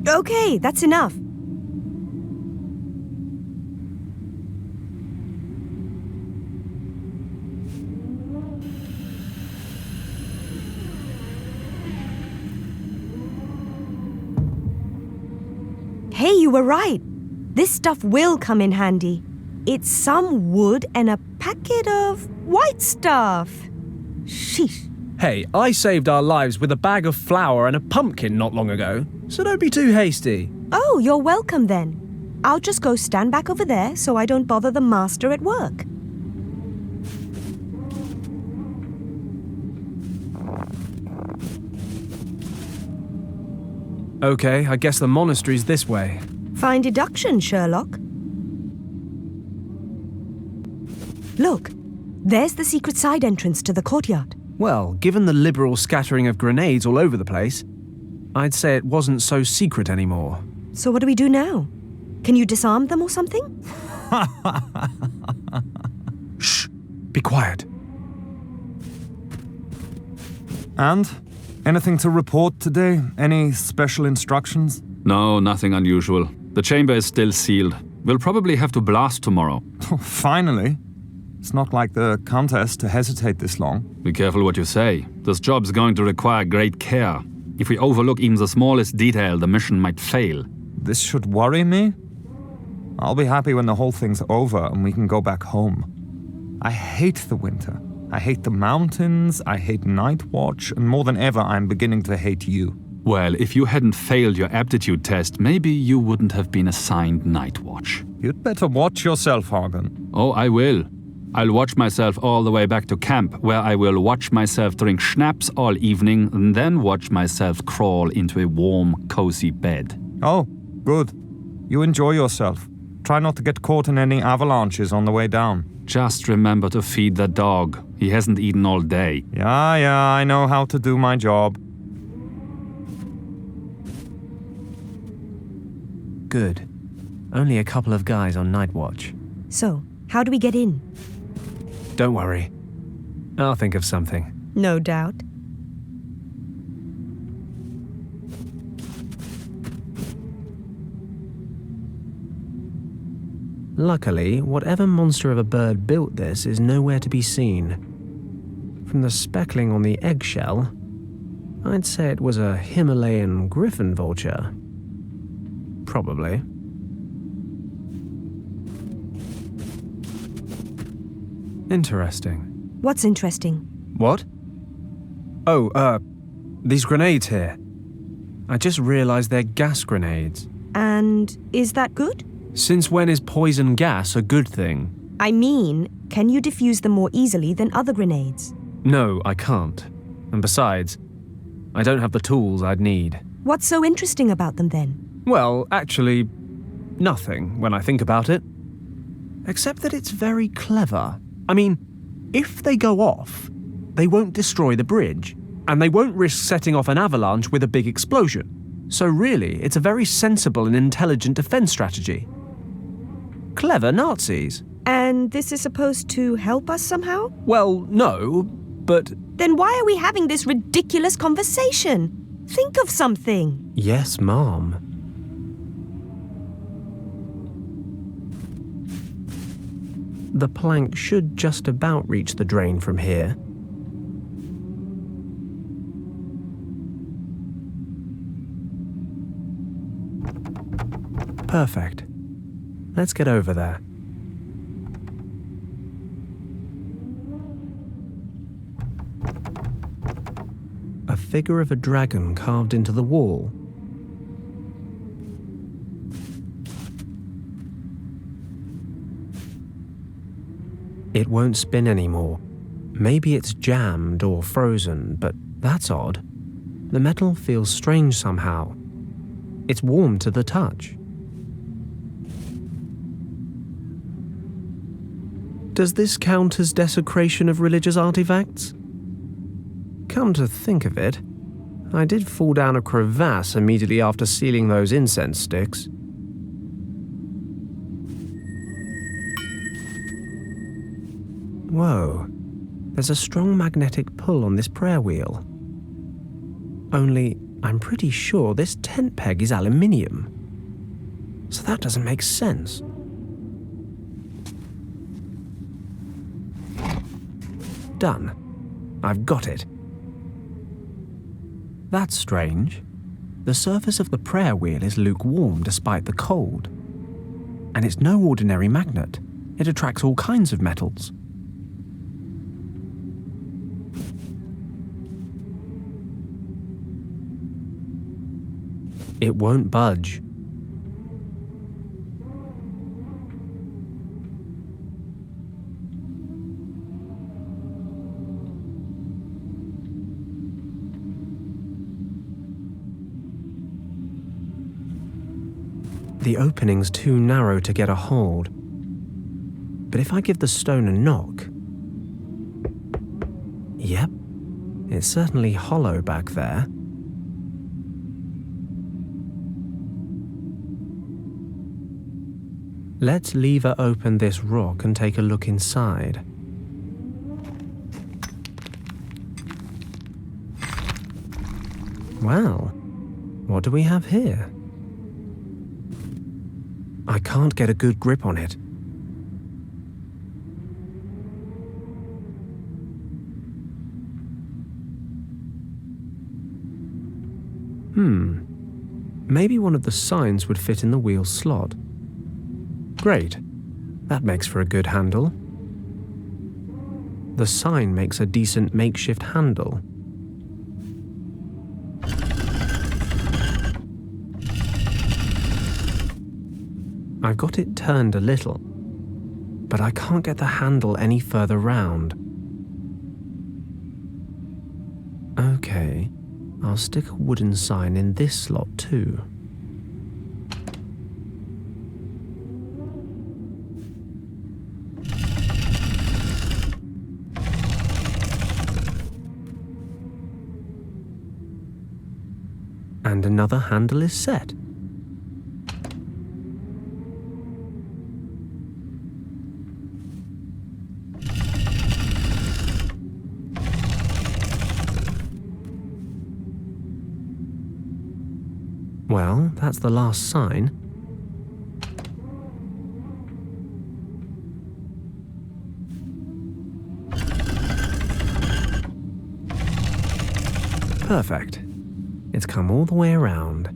Okay, that's enough. Hey, you were right. This stuff will come in handy. It's some wood and a packet of white stuff. Sheesh. Hey, I saved our lives with a bag of flour and a pumpkin not long ago, so don't be too hasty. Oh, you're welcome then. I'll just go stand back over there so I don't bother the master at work. Okay, I guess the monastery's this way. Fine deduction, Sherlock. Look, There's the secret side entrance to the courtyard. Well, given the liberal scattering of grenades all over the place, I'd say it wasn't so secret anymore. So what do we do now? Can you disarm them or something? Shh! Be quiet. And? Anything to report today? Any special instructions? No, nothing unusual. The chamber is still sealed. We'll probably have to blast tomorrow. Oh, finally. It's not like the Countess to hesitate this long. Be careful what you say. This job's going to require great care. If we overlook even the smallest detail, the mission might fail. This should worry me? I'll be happy when the whole thing's over and we can go back home. I hate the winter. I hate the mountains, I hate Night Watch, and more than ever I'm beginning to hate you. Well, if you hadn't failed your aptitude test, maybe you wouldn't have been assigned Night Watch. You'd better watch yourself, Hagen. Oh, I will. I'll watch myself all the way back to camp, where I will watch myself drink schnapps all evening and then watch myself crawl into a warm, cozy bed. Oh, good. You enjoy yourself. Try not to get caught in any avalanches on the way down. Just remember to feed the dog. He hasn't eaten all day. Yeah, I know how to do my job. Good. Only a couple of guys on night watch. So, how do we get in? Don't worry. I'll think of something. No doubt. Luckily, whatever monster of a bird built this is nowhere to be seen. From the speckling on the eggshell, I'd say it was a Himalayan griffon vulture. Probably. Interesting. What's interesting? What? Oh, these grenades here. I just realized they're gas grenades. And is that good? Since when is poison gas a good thing? I mean, can you defuse them more easily than other grenades? No, I can't. And besides, I don't have the tools I'd need. What's so interesting about them then? Well, actually, nothing when I think about it. Except that it's very clever. I mean, if they go off, they won't destroy the bridge, and they won't risk setting off an avalanche with a big explosion. So really, it's a very sensible and intelligent defense strategy. Clever Nazis. And this is supposed to help us somehow? Well, no, but... Then why are we having this ridiculous conversation? Think of something. Yes, Mom. The plank should just about reach the drain from here. Perfect. Let's get over there. A figure of a dragon carved into the wall. It won't spin anymore. Maybe it's jammed or frozen, but that's odd. The metal feels strange somehow. It's warm to the touch. Does this count as desecration of religious artifacts? Come to think of it, I did fall down a crevasse immediately after sealing those incense sticks. Whoa, there's a strong magnetic pull on this prayer wheel. Only, I'm pretty sure this tent peg is aluminium. So that doesn't make sense. Done. I've got it. That's strange. The surface of the prayer wheel is lukewarm despite the cold. And it's no ordinary magnet. It attracts all kinds of metals. It won't budge. The opening's too narrow to get a hold. But if I give the stone a knock, Yep, it's certainly hollow back there. Let's lever open this rock and take a look inside. Well, what do we have here? I can't get a good grip on it. Maybe one of the signs would fit in the wheel slot. Great. That makes for a good handle. The sign makes a decent makeshift handle. I've got it turned a little, but I can't get the handle any further round. Okay, I'll stick a wooden sign in this slot too. And another handle is set. Well, that's the last sign. Perfect. It's come all the way around.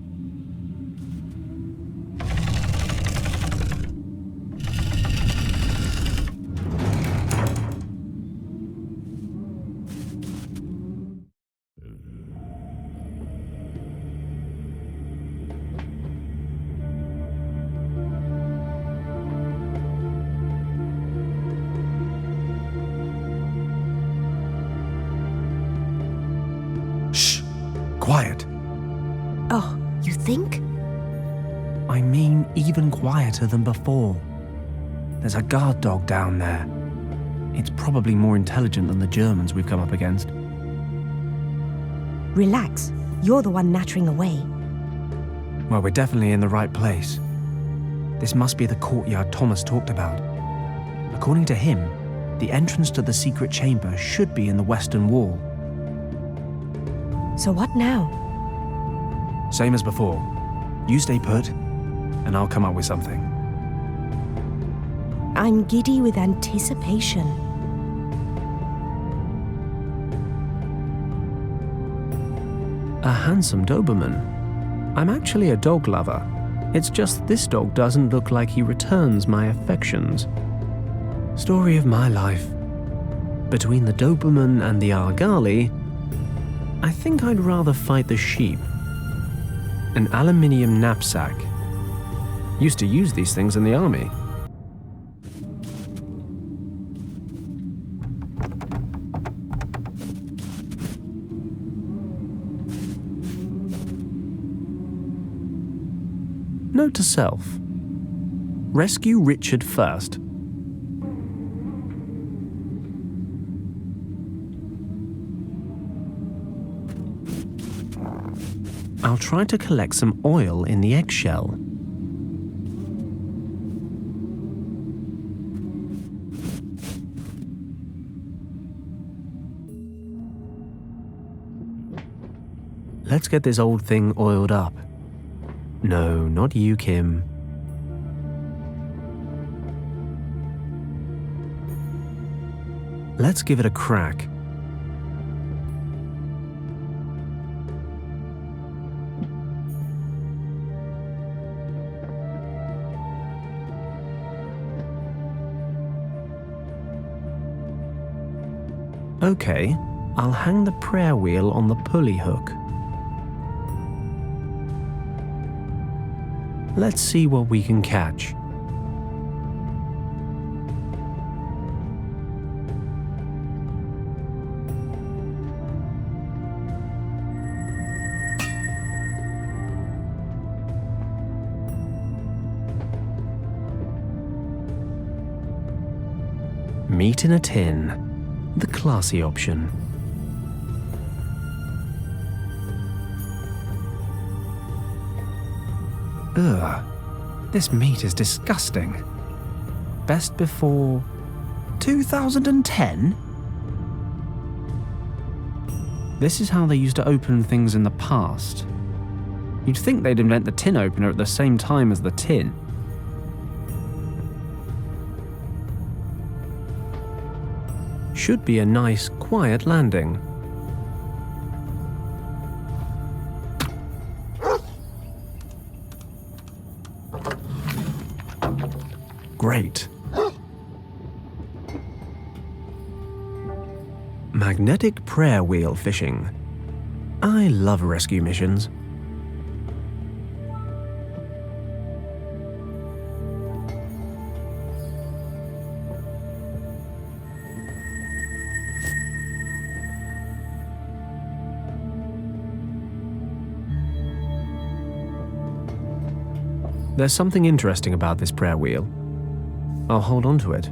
Shh! Quiet. Oh, you think? I mean, even quieter than before. There's a guard dog down there. It's probably more intelligent than the Germans we've come up against. Relax. You're the one nattering away. Well, we're definitely in the right place. This must be the courtyard Thomas talked about. According to him, the entrance to the secret chamber should be in the western wall. So what now? Same as before. You stay put, and I'll come up with something. I'm giddy with anticipation. A handsome Doberman. I'm actually a dog lover. It's just this dog doesn't look like he returns my affections. Story of my life. Between the Doberman and the Argali, I think I'd rather fight the sheep. An aluminium knapsack. Used to use these things in the army. Note to self. Rescue Richard first. I'll try to collect some oil in the eggshell. Let's get this old thing oiled up. No, not you, Kim. Let's give it a crack. Okay, I'll hang the prayer wheel on the pulley hook. Let's see what we can catch. Meat in a tin. The classy option. Ugh. This meat is disgusting. Best before 2010? This is how they used to open things in the past. You'd think they'd invent the tin opener at the same time as the tin. Should be a nice, quiet landing. Great. Magnetic prayer wheel fishing. I love rescue missions. There's something interesting about this prayer wheel. I'll hold on to it.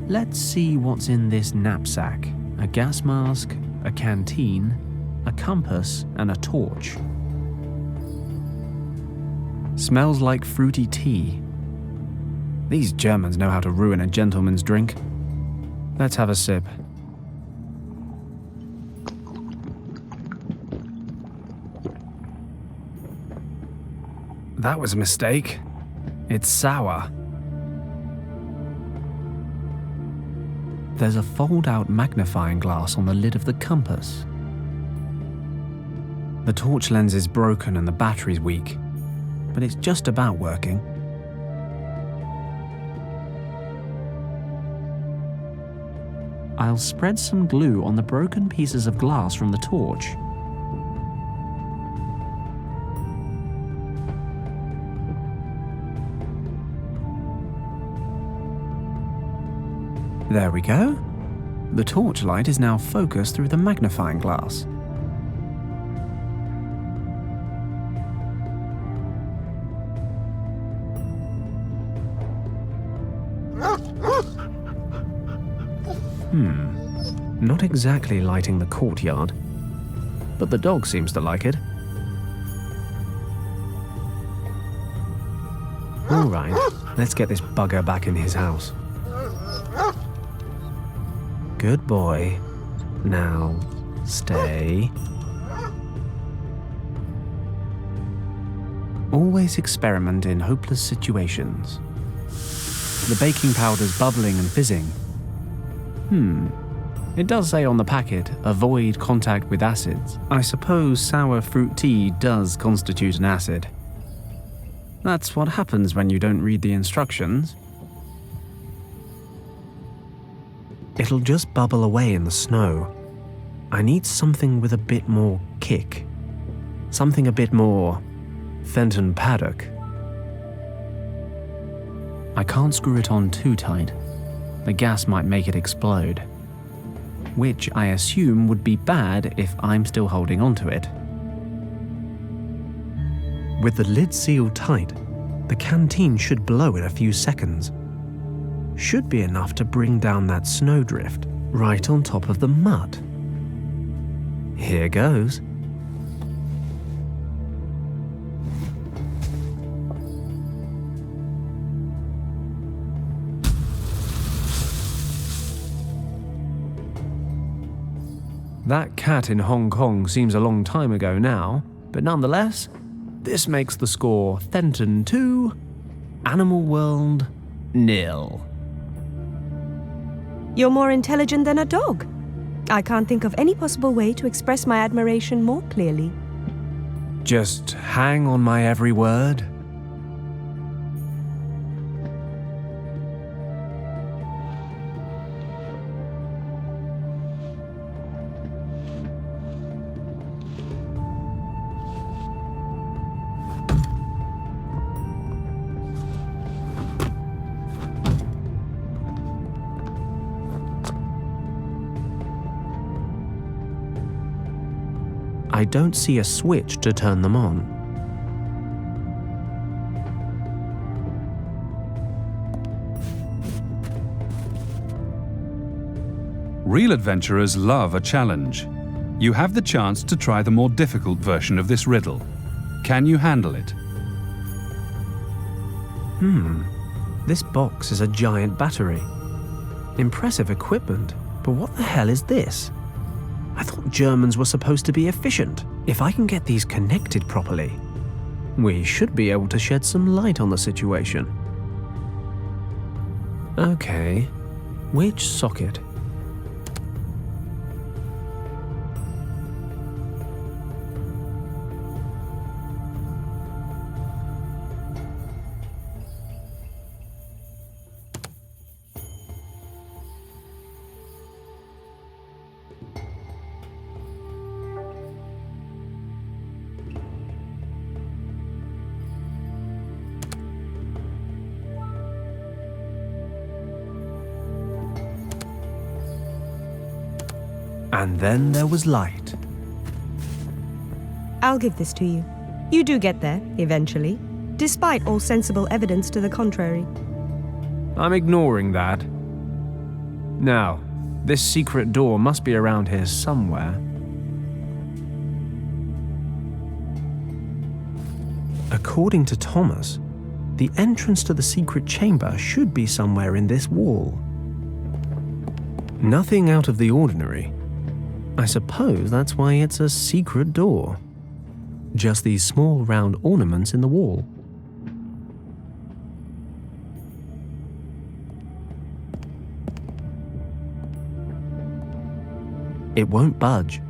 Let's see what's in this knapsack. A gas mask, a canteen, a compass, and a torch. Smells like fruity tea. These Germans know how to ruin a gentleman's drink. Let's have a sip. That was a mistake. It's sour. There's a fold-out magnifying glass on the lid of the compass. The torch lens is broken and the battery's weak, but it's just about working. I'll spread some glue on the broken pieces of glass from the torch. There we go. The torchlight is now focused through the magnifying glass. Not exactly lighting the courtyard, but the dog seems to like it. All right, let's get this bugger back in his house. Good boy. Now, stay. Always experiment in hopeless situations. The baking powder's bubbling and fizzing. It does say on the packet, avoid contact with acids. I suppose sour fruit tea does constitute an acid. That's what happens when you don't read the instructions. It'll just bubble away in the snow. I need something with a bit more kick. Something a bit more Fenton Paddock. I can't screw it on too tight. The gas might make it explode. Which I assume would be bad if I'm still holding onto it. With the lid sealed tight, the canteen should blow in a few seconds. Should be enough to bring down that snowdrift right on top of the mud. Here goes. That cat in Hong Kong seems a long time ago now, but nonetheless, this makes the score Fenton 2, Animal World 0. You're more intelligent than a dog. I can't think of any possible way to express my admiration more clearly. Just hang on my every word. I don't see a switch to turn them on. Real adventurers love a challenge. You have the chance to try the more difficult version of this riddle. Can you handle it? This box is a giant battery. Impressive equipment, but what the hell is this? I thought Germans were supposed to be efficient. If I can get these connected properly, we should be able to shed some light on the situation. Okay, which socket? And then there was light. I'll give this to you. You do get there, eventually, despite all sensible evidence to the contrary. I'm ignoring that. Now, this secret door must be around here somewhere. According to Thomas, the entrance to the secret chamber should be somewhere in this wall. Nothing out of the ordinary. I suppose that's why it's a secret door. Just these small round ornaments in the wall. It won't budge.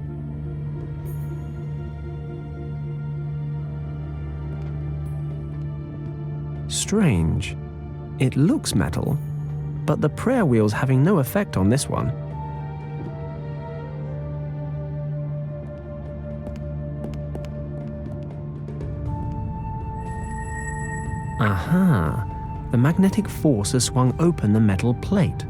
Strange. It looks metal, but the prayer wheel's having no effect on this one. Aha! The magnetic force has swung open the metal plate.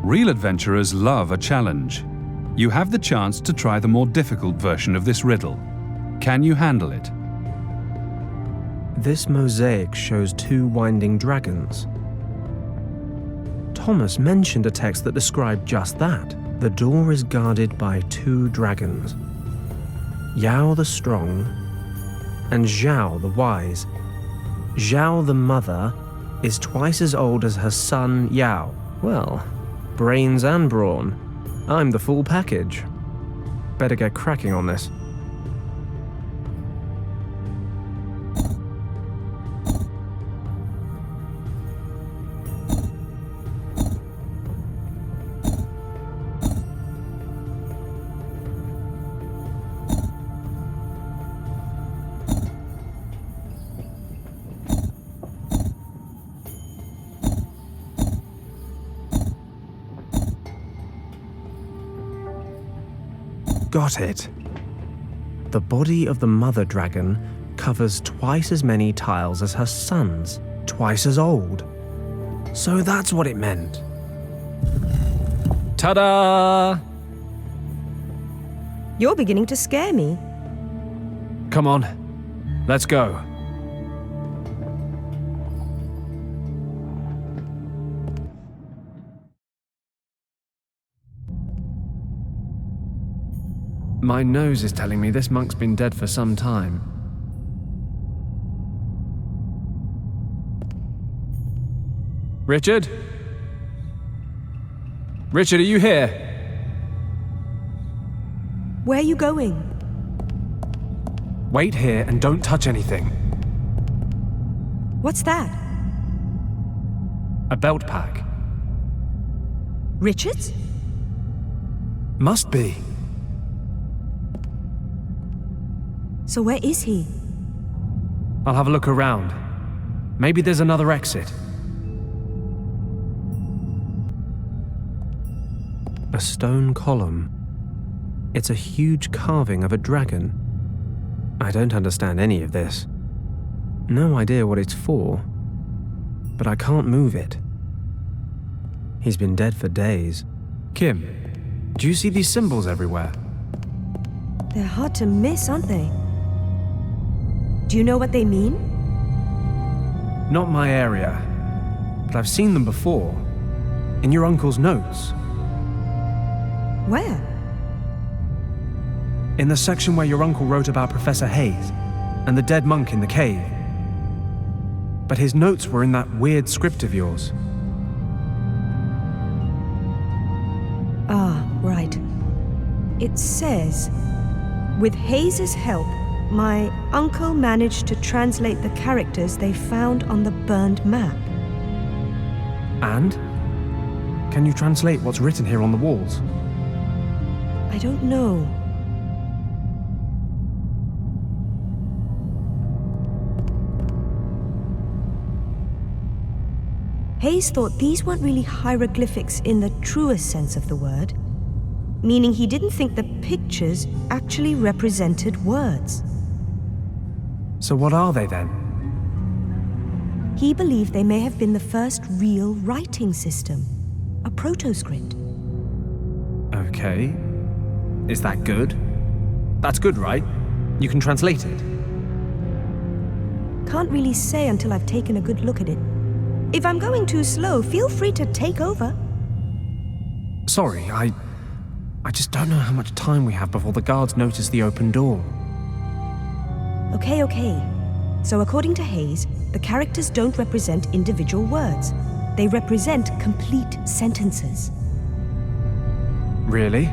Real adventurers love a challenge. You have the chance to try the more difficult version of this riddle. Can you handle it? This mosaic shows 2 winding dragons. Thomas mentioned a text that described just that. The door is guarded by 2 dragons. Yao the Strong and Zhao the Wise. Zhao the mother is twice as old as her son Yao. Well, brains and brawn. I'm the full package. Better get cracking on this. Got it. The body of the mother dragon covers twice as many tiles as her sons, twice as old. So that's what it meant. Ta-da! You're beginning to scare me. Come on, let's go. My nose is telling me this monk's been dead for some time. Richard? Richard, are you here? Where are you going? Wait here and don't touch anything. What's that? A belt pack. Richard's? Must be. So where is he? I'll have a look around. Maybe there's another exit. A stone column. It's a huge carving of a dragon. I don't understand any of this. No idea what it's for, but I can't move it. He's been dead for days. Kim, do you see these symbols everywhere? They're hard to miss, aren't they? Do you know what they mean? Not my area, but I've seen them before. In your uncle's notes. Where? In the section where your uncle wrote about Professor Hayes and the dead monk in the cave. But his notes were in that weird script of yours. Ah, right. It says, with Hayes's help, my uncle managed to translate the characters they found on the burned map. And? Can you translate what's written here on the walls? I don't know. Hayes thought these weren't really hieroglyphics in the truest sense of the word, meaning he didn't think the pictures actually represented words. So what are they then? He believed they may have been the first real writing system, a protoscript. Okay. Is that good? That's good, right? You can translate it. Can't really say until I've taken a good look at it. If I'm going too slow, feel free to take over. Sorry, I just don't know how much time we have before the guards notice the open door. Okay. So according to Hayes, the characters don't represent individual words. They represent complete sentences. Really?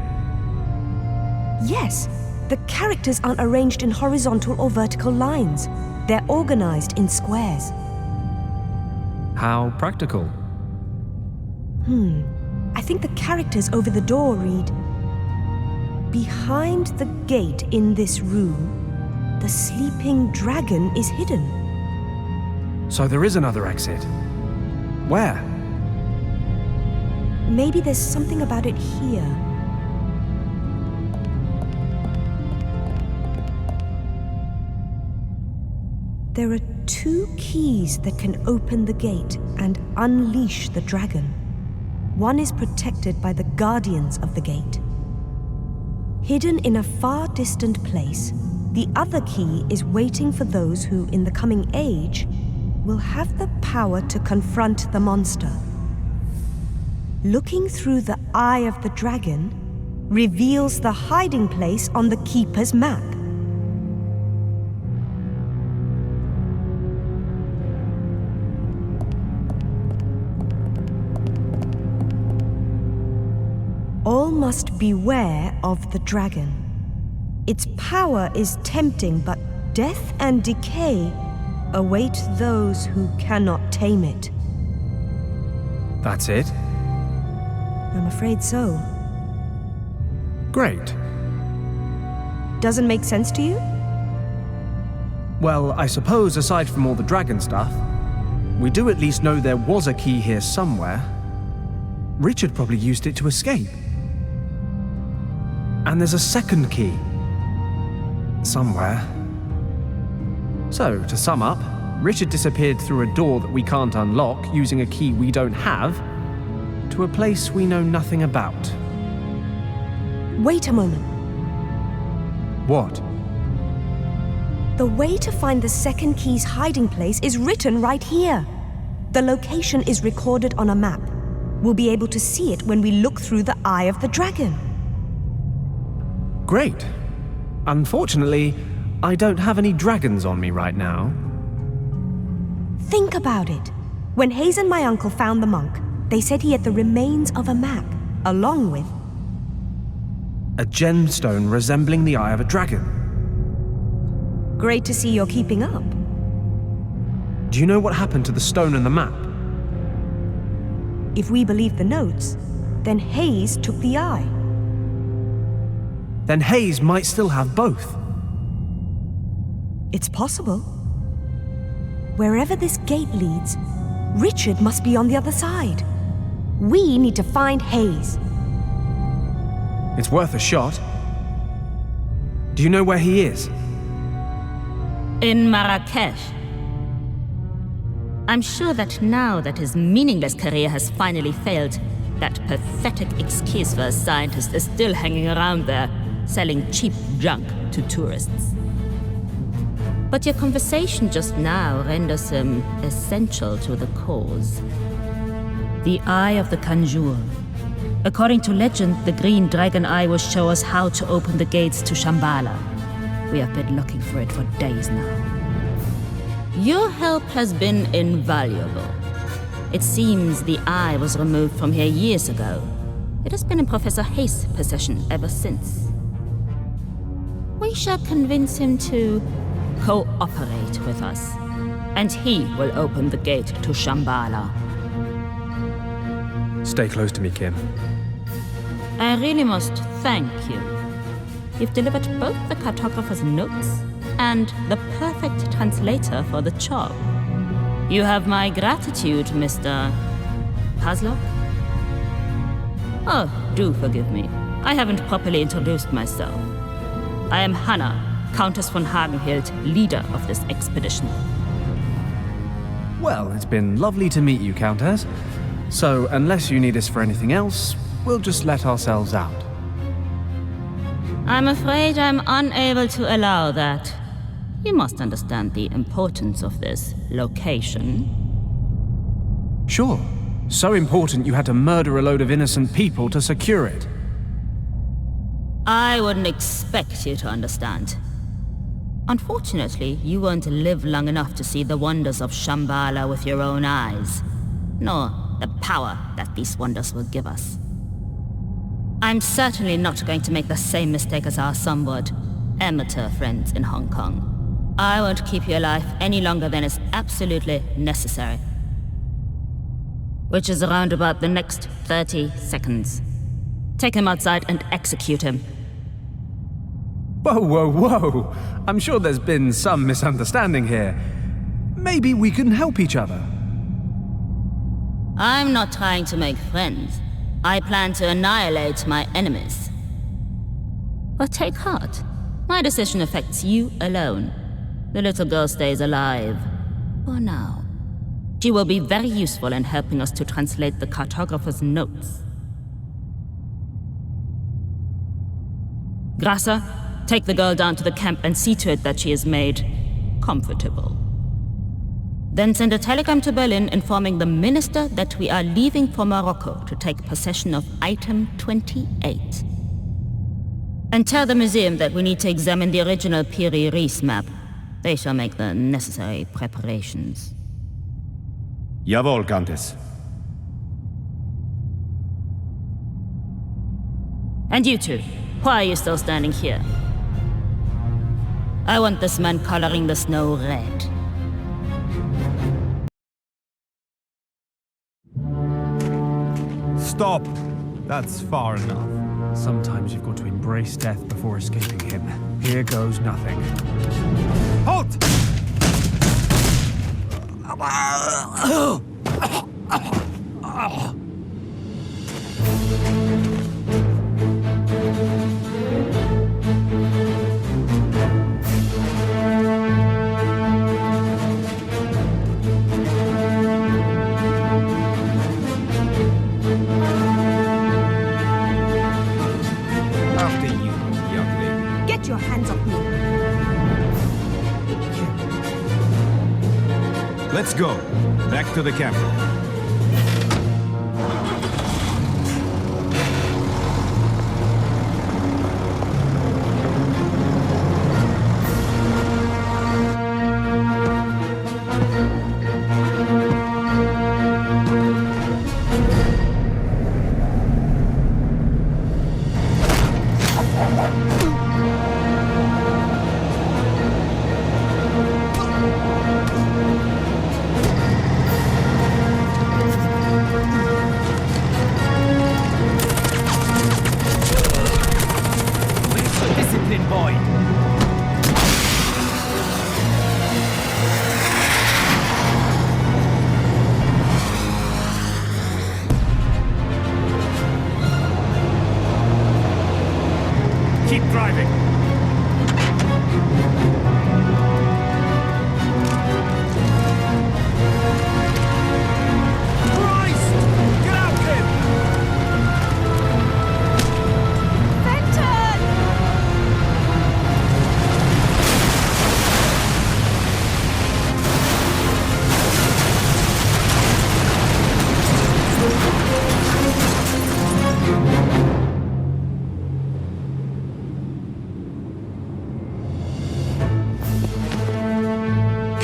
Yes. The characters aren't arranged in horizontal or vertical lines. They're organized in squares. How practical. I think the characters over the door read, behind the gate in this room, the sleeping dragon is hidden. So there is another exit. Where? Maybe there's something about it here. There are 2 keys that can open the gate and unleash the dragon. One is protected by the guardians of the gate. Hidden in a far distant place, the other key is waiting for those who, in the coming age, will have the power to confront the monster. Looking through the eye of the dragon reveals the hiding place on the Keeper's map. All must beware of the dragon. Its power is tempting, but death and decay await those who cannot tame it. That's it? I'm afraid so. Great. Doesn't make sense to you? Well, I suppose aside from all the dragon stuff, we do at least know there was a key here somewhere. Richard probably used it to escape. And there's a second key. Somewhere. So, to sum up, Richard disappeared through a door that we can't unlock using a key we don't have to a place we know nothing about. Wait a moment. What? The way to find the second key's hiding place is written right here. The location is recorded on a map. We'll be able to see it when we look through the eye of the dragon. Great. Unfortunately, I don't have any dragons on me right now. Think about it. When Hayes and my uncle found the monk, they said he had the remains of a map, along with a gemstone resembling the eye of a dragon. Great to see you're keeping up. Do you know what happened to the stone and the map? If we believe the notes, then Hayes took the eye. Then Hayes might still have both. It's possible. Wherever this gate leads, Richard must be on the other side. We need to find Hayes. It's worth a shot. Do you know where he is? In Marrakesh. I'm sure that now that his meaningless career has finally failed, that pathetic excuse for a scientist is still hanging around there, selling cheap junk to tourists. But your conversation just now renders him essential to the cause. The Eye of the Kanjur. According to legend, the Green Dragon Eye will show us how to open the gates to Shambhala. We have been looking for it for days now. Your help has been invaluable. It seems the eye was removed from here years ago. It has been in Professor Hayes' possession ever since. We shall convince him to cooperate with us, and he will open the gate to Shambhala. Stay close to me, Kim. I really must thank you. You've delivered both the cartographer's notes and the perfect translator for the job. You have my gratitude, Mr. Paslock. Oh, do forgive me. I haven't properly introduced myself. I am Hannah, Countess von Hagenhild, leader of this expedition. Well, it's been lovely to meet you, Countess. So, unless you need us for anything else, we'll just let ourselves out. I'm afraid I'm unable to allow that. You must understand the importance of this location. Sure. So important you had to murder a load of innocent people to secure it. I wouldn't expect you to understand. Unfortunately, you won't live long enough to see the wonders of Shambhala with your own eyes, nor the power that these wonders will give us. I'm certainly not going to make the same mistake as our somewhat amateur friends in Hong Kong. I won't keep you alive any longer than is absolutely necessary. Which is around about the next 30 seconds. Take him outside and execute him. Whoa, whoa, whoa! I'm sure there's been some misunderstanding here. Maybe we can help each other. I'm not trying to make friends. I plan to annihilate my enemies. But take heart. My decision affects you alone. The little girl stays alive. For now. She will be very useful in helping us to translate the cartographer's notes. Grasser, take the girl down to the camp and see to it that she is made comfortable. Then send a telegram to Berlin informing the minister that we are leaving for Morocco to take possession of item 28. And tell the museum that we need to examine the original Piri Reis map. They shall make the necessary preparations. Jawohl, Countess. And you two, why are you still standing here? I want this man coloring the snow red. Stop! That's far enough. Sometimes you've got to embrace death before escaping him. Here goes nothing. Halt! After you, young lady. Get your hands off me. Let's go. Back to the camp.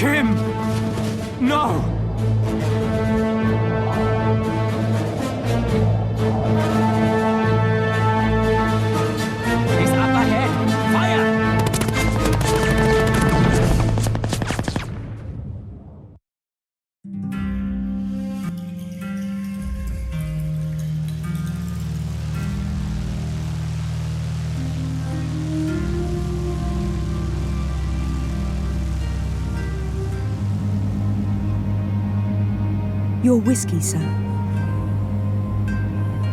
Kim! No! He's up ahead! Fire! Your whiskey, sir.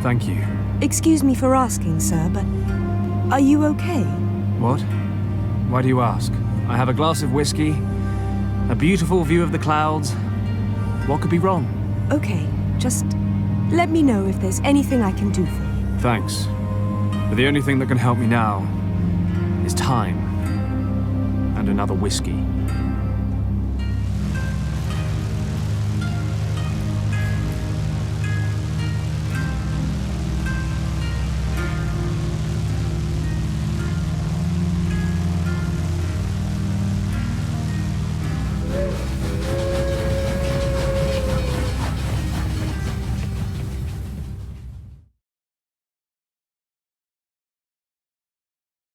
Thank you. Excuse me for asking, sir, but are you okay? What? Why do you ask? I have a glass of whiskey, a beautiful view of the clouds. What could be wrong? Okay, just let me know if there's anything I can do for you. Thanks. But the only thing that can help me now is time and another whiskey.